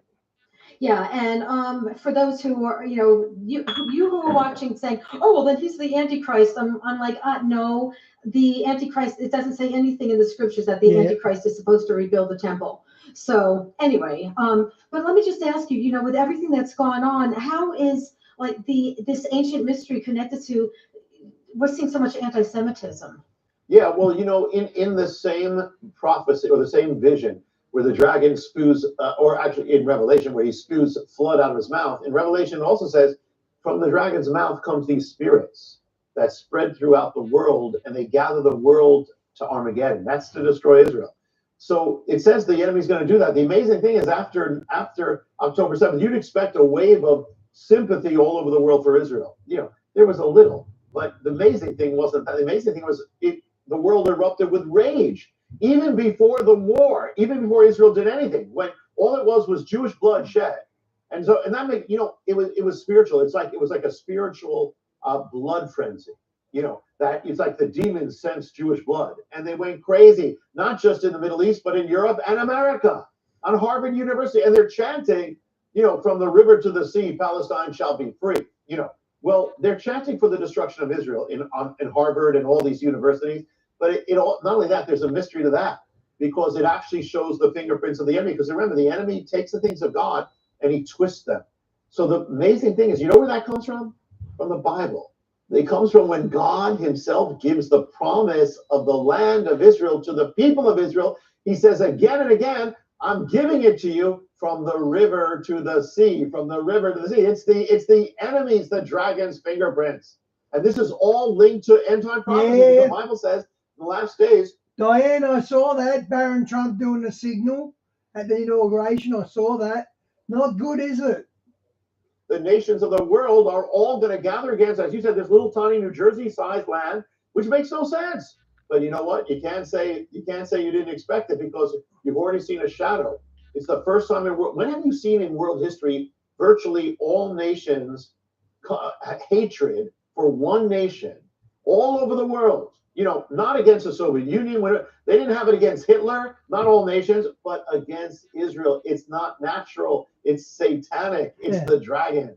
Yeah, and for those who are, you who are watching saying, oh, well, then he's the Antichrist. I'm like, no, the Antichrist, it doesn't say anything in the scriptures that the Antichrist is supposed to rebuild the temple. So anyway, but let me just ask you, with everything that's gone on, how is like this ancient mystery connected to, we're seeing so much anti-Semitism? Yeah, well, in the same prophecy or the same vision where the dragon spews, or actually in Revelation where he spews flood out of his mouth, in Revelation it also says, from the dragon's mouth comes these spirits that spread throughout the world, and they gather the world to Armageddon. That's to destroy Israel. So it says the enemy's going to do that. The amazing thing is after October 7th, you'd expect a wave of sympathy all over the world for Israel. There was a little, but the amazing thing wasn't that. The amazing thing was the world erupted with rage. Even before the war, even before Israel did anything, when all it was Jewish blood shed, and that made it was spiritual. It was like a spiritual blood frenzy. That it's like the demons sensed Jewish blood, and they went crazy, not just in the Middle East, but in Europe and America, on Harvard University, and they're chanting, from the river to the sea, Palestine shall be free. Well, they're chanting for the destruction of Israel in Harvard and all these universities. But not only that, there's a mystery to that, because it actually shows the fingerprints of the enemy. Because remember, the enemy takes the things of God and he twists them. So the amazing thing is, where that comes from? From the Bible. It comes from when God himself gives the promise of the land of Israel to the people of Israel. He says again and again, I'm giving it to you from the river to the sea, from the river to the sea. It's the enemies, the dragon's fingerprints. And this is all linked to end time prophecy. Yeah. The Bible says, the last days. Diane, I saw that. Barron Trump doing the signal at the inauguration. I saw that. Not good, is it? The nations of the world are all going to gather against, as you said, this little tiny New Jersey-sized land, which makes no sense. But you know what? You can't say you didn't expect it, because you've already seen a shadow. It's the first time in world. When have you seen in world history virtually all nations hatred for one nation all over the world? Not against the Soviet Union. They didn't have it against Hitler, not all nations, but against Israel. It's not natural. It's satanic. It's the dragon.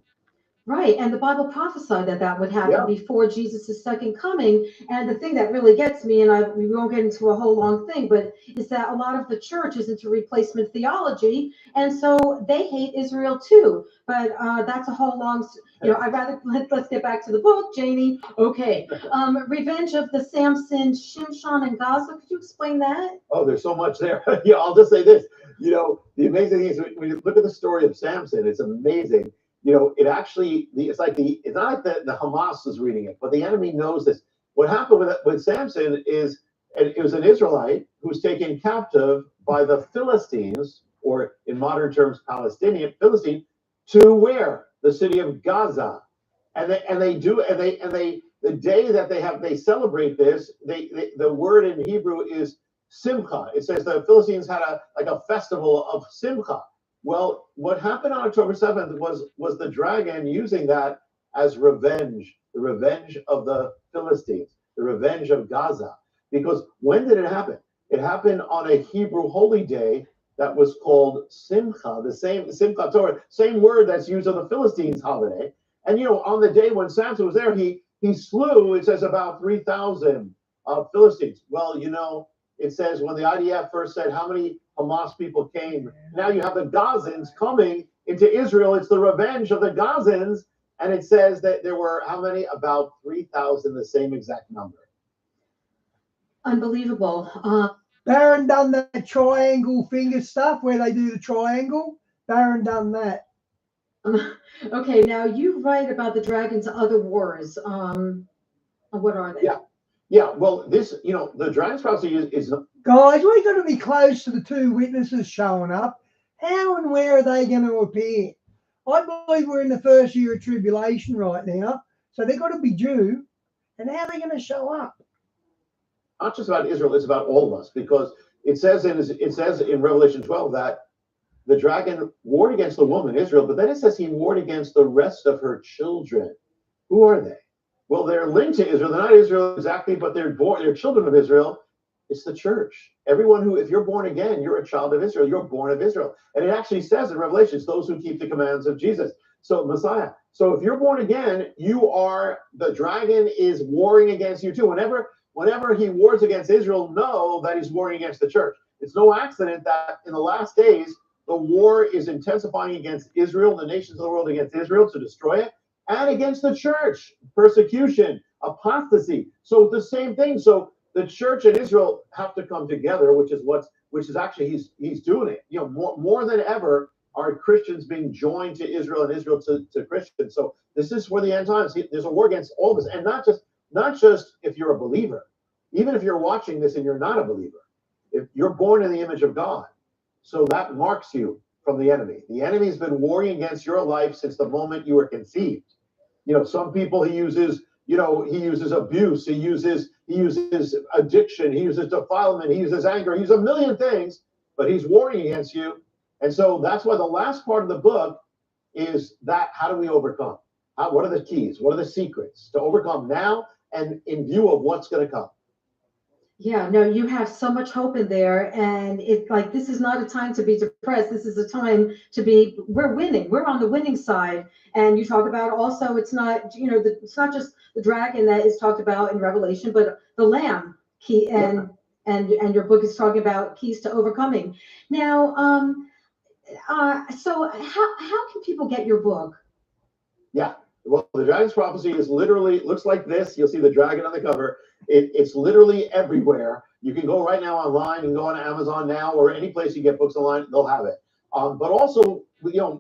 Right, and the Bible prophesied that would happen before Jesus' second coming. And the thing that really gets me, and we won't get into a whole long thing, but is that a lot of the church is into replacement theology, and so they hate Israel too. But that's a whole long, I'd rather, let's get back to the book, Janie. Okay, Revenge of the Samson, Shimshon, and Gaza. Could you explain that? Oh, there's so much there. I'll just say this. The amazing thing is when you look at the story of Samson, it's amazing. It actually, it's not like the Hamas is reading it, but the enemy knows this. What happened with Samson is, and it was an Israelite who was taken captive by the Philistines, or in modern terms, Philistine, to where? The city of Gaza. The day that they celebrate this, the word in Hebrew is Simcha. It says the Philistines had a festival of Simcha. Well, what happened on October 7th was the dragon using that as revenge, the revenge of the Philistines, the revenge of Gaza. Because when did it happen? It happened on a Hebrew holy day that was called Simcha, the same Simchat Torah, same word that's used on the Philistines holiday. And on the day when Samson was there, he slew, it says, about 3,000 Philistines. Well, it says when the IDF first said how many Hamas people came, now you have the Gazans coming into Israel. It's the revenge of the Gazans. And it says that there were how many? About 3,000, the same exact number. unbelievable. Baron done that triangle finger stuff where they do the triangle. Baron done that. Okay, now you write about the dragon's other wars. What are they? Yeah. Yeah. Well, this, the Dragon's Prophecy is Guys, we've got to be close to the two witnesses showing up. How and where are they going to appear? I believe we're in the first year of tribulation right now, so they've got to be due. And how are they going to show up? not just about Israel, it's about all of us, because it says in Revelation 12 that the dragon warred against the woman, Israel, but then it says he warred against the rest of her children. Who are they? Well, they're linked to Israel. They're not Israel exactly, but they're children of Israel. It's the church. Everyone who, if you're born again, you're a child of Israel. You're born of Israel. And it actually says in Revelation, it's those who keep the commands of Jesus. So Messiah. So if you're born again, you are, the dragon is warring against you too. Whenever he wars against Israel, know that he's warring against the church. It's no accident that in the last days, the war is intensifying against Israel, the nations of the world against Israel to destroy it, and against the church, persecution, apostasy. So the same thing. So the church and Israel have to come together, which is actually he's doing it. You know, more than ever are Christians being joined to Israel and Israel to Christians. So this is for the end times. There's a war against all of us, and not just if you're a believer, even if you're watching this and you're not a believer, if you're born in the image of God. So that marks you from the enemy. The enemy's been warring against your life since the moment you were conceived. You know, some people he uses abuse, he uses addiction, he uses defilement, he uses anger, he uses a million things, but he's warring against you. And so that's why the last part of the book is that how do we overcome? What are the keys? What are the secrets to overcome now and in view of what's going to come? Yeah, no, you have so much hope in there. And it's like, this is not a time to be depressed. This is a time to be, we're winning. We're on the winning side. And you talk about also, it's not, it's not just the dragon that is talked about in Revelation, but the lamb key and your book is talking about keys to overcoming. Now, so how can people get your book? Yeah. Well, the Dragon's Prophecy is literally, looks like this. You'll see the dragon on the cover. It's literally everywhere. You can go right now online. You can go on Amazon now or any place you get books online, they'll have it. But also,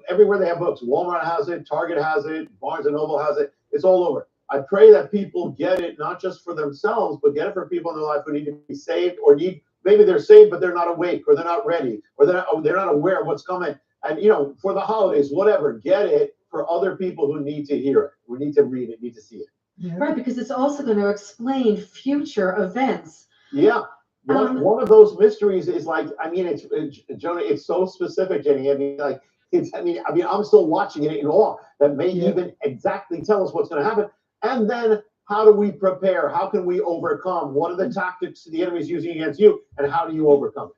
everywhere they have books. Walmart has it, Target has it, Barnes & Noble has it. It's all over. I pray that people get it, not just for themselves, but get it for people in their life who need to be saved or maybe they're saved, but they're not awake or they're not ready or they're not aware of what's coming. And, for the holidays, whatever, get it for other people who need to hear it, who need to read it, need to see it. Yeah. Right, because it's also going to explain future events. Yeah. One of those mysteries is like, Jonah, it's so specific, Jenny. I'm still watching it in awe that may even exactly tell us what's going to happen. And then how do we prepare? How can we overcome? What are the tactics the enemy is using against you? And how do you overcome it?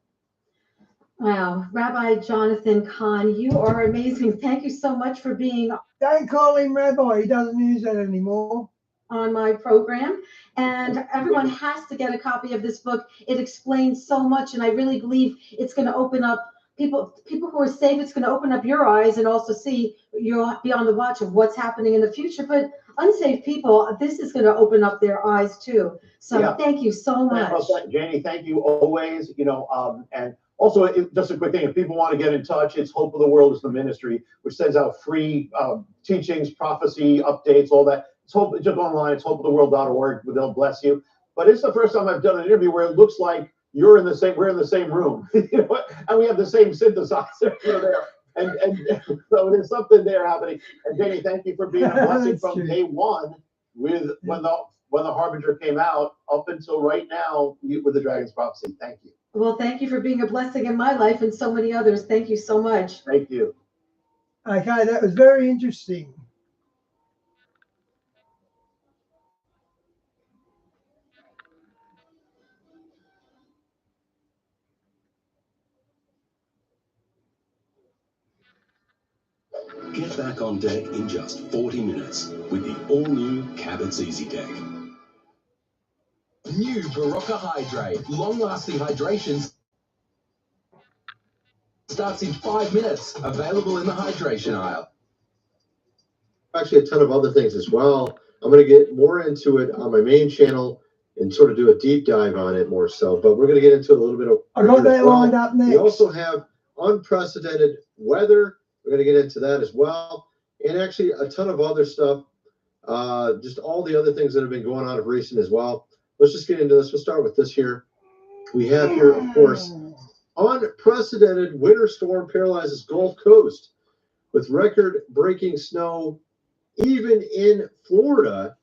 Wow. Rabbi Jonathan Cahn, you are amazing. Thank you so much for being. Don't call him Rabbi. He doesn't use that anymore. On my program. And everyone has to get a copy of this book. It explains so much. And I really believe it's going to open up people who are saved. It's going to open up your eyes and also see you'll be on the watch of what's happening in the future. But unsaved people, this is going to open up their eyes too. So Thank you so much. Janie, thank you always, and also, just a quick thing, if people want to get in touch, it's Hope of the World is the ministry, which sends out free teachings, prophecy, updates, all that. Just go online, it's hopeoftheworld.org, they'll bless you. But it's the first time I've done an interview where it looks like we're in the same room, and we have the same synthesizer there. And so there's something there happening. And Jenny, thank you for being a blessing from day one when the Harbinger came out up until right now with the Dragon's Prophecy. Thank you. Well, thank you for being a blessing in my life and so many others. Thank you so much. Thank you. Okay, that was very interesting. Get back on deck in just 40 minutes with the all-new Cabot's Easy Deck. New Barocca Hydrate. Long-lasting hydration starts in 5 minutes. Available in the hydration aisle. Actually, a ton of other things as well. I'm going to get more into it on my main channel and sort of do a deep dive on it more so. But we're going to get into a little bit of. I got that lined up next. We also have unprecedented weather. We're going to get into that as well, and actually a ton of other stuff. Just all the other things that have been going on of recent as well. Let's just get into this. We'll start with this here. We have here, of course, unprecedented winter storm paralyzes Gulf Coast with record-breaking snow even in Florida.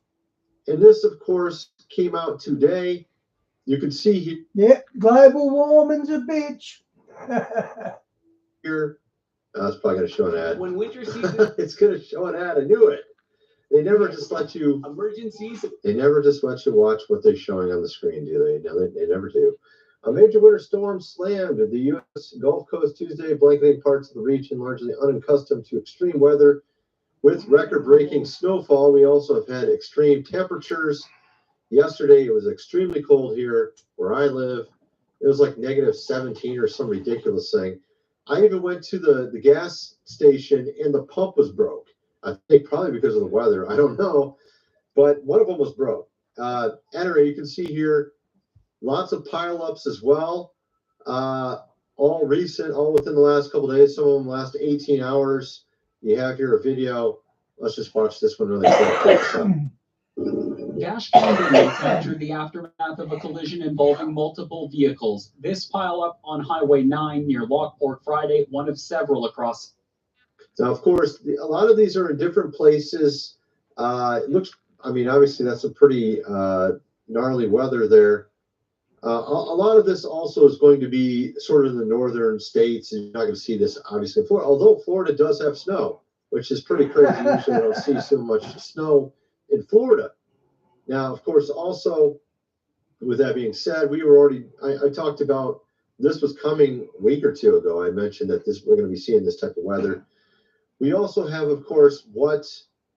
And this, of course, came out today. You can see here. Yeah, global warming's a bitch. Here, it's probably going to show an ad. When winter season, It's going to show an ad. I knew it. They never just let you. emergencies. They never just let you watch what they're showing on the screen, do they? No, they never do. A major winter storm slammed the U.S. Gulf Coast Tuesday, blanketing parts of the region largely unaccustomed to extreme weather. With record-breaking snowfall, we also have had extreme temperatures. Yesterday, it was extremely cold here where I live. It was like -17 or some ridiculous thing. I even went to the gas station and the pump was broke. I think probably because of the weather. I don't know. But one of them was broke. Anyway, you can see here lots of pileups as well. All recent, all within the last couple of days, some of them last 18 hours. You have here a video. Let's just watch this one really quick. Dash cam video captured the aftermath of a collision involving multiple vehicles. This pileup on Highway 9 near Lockport Friday, one of several across. Now, of course, a lot of these are in different places. It looks, I mean, obviously that's a pretty gnarly weather there. A lot of this also is going to be sort of in the northern states, and you're not going to see this obviously in Florida, although Florida does have snow, which is pretty crazy. Usually we don't see so much snow in Florida. Now, of course, also with that being said, we were already, I talked about this was coming a week or two ago. I mentioned that we're going to be seeing this type of weather. We also have, of course, what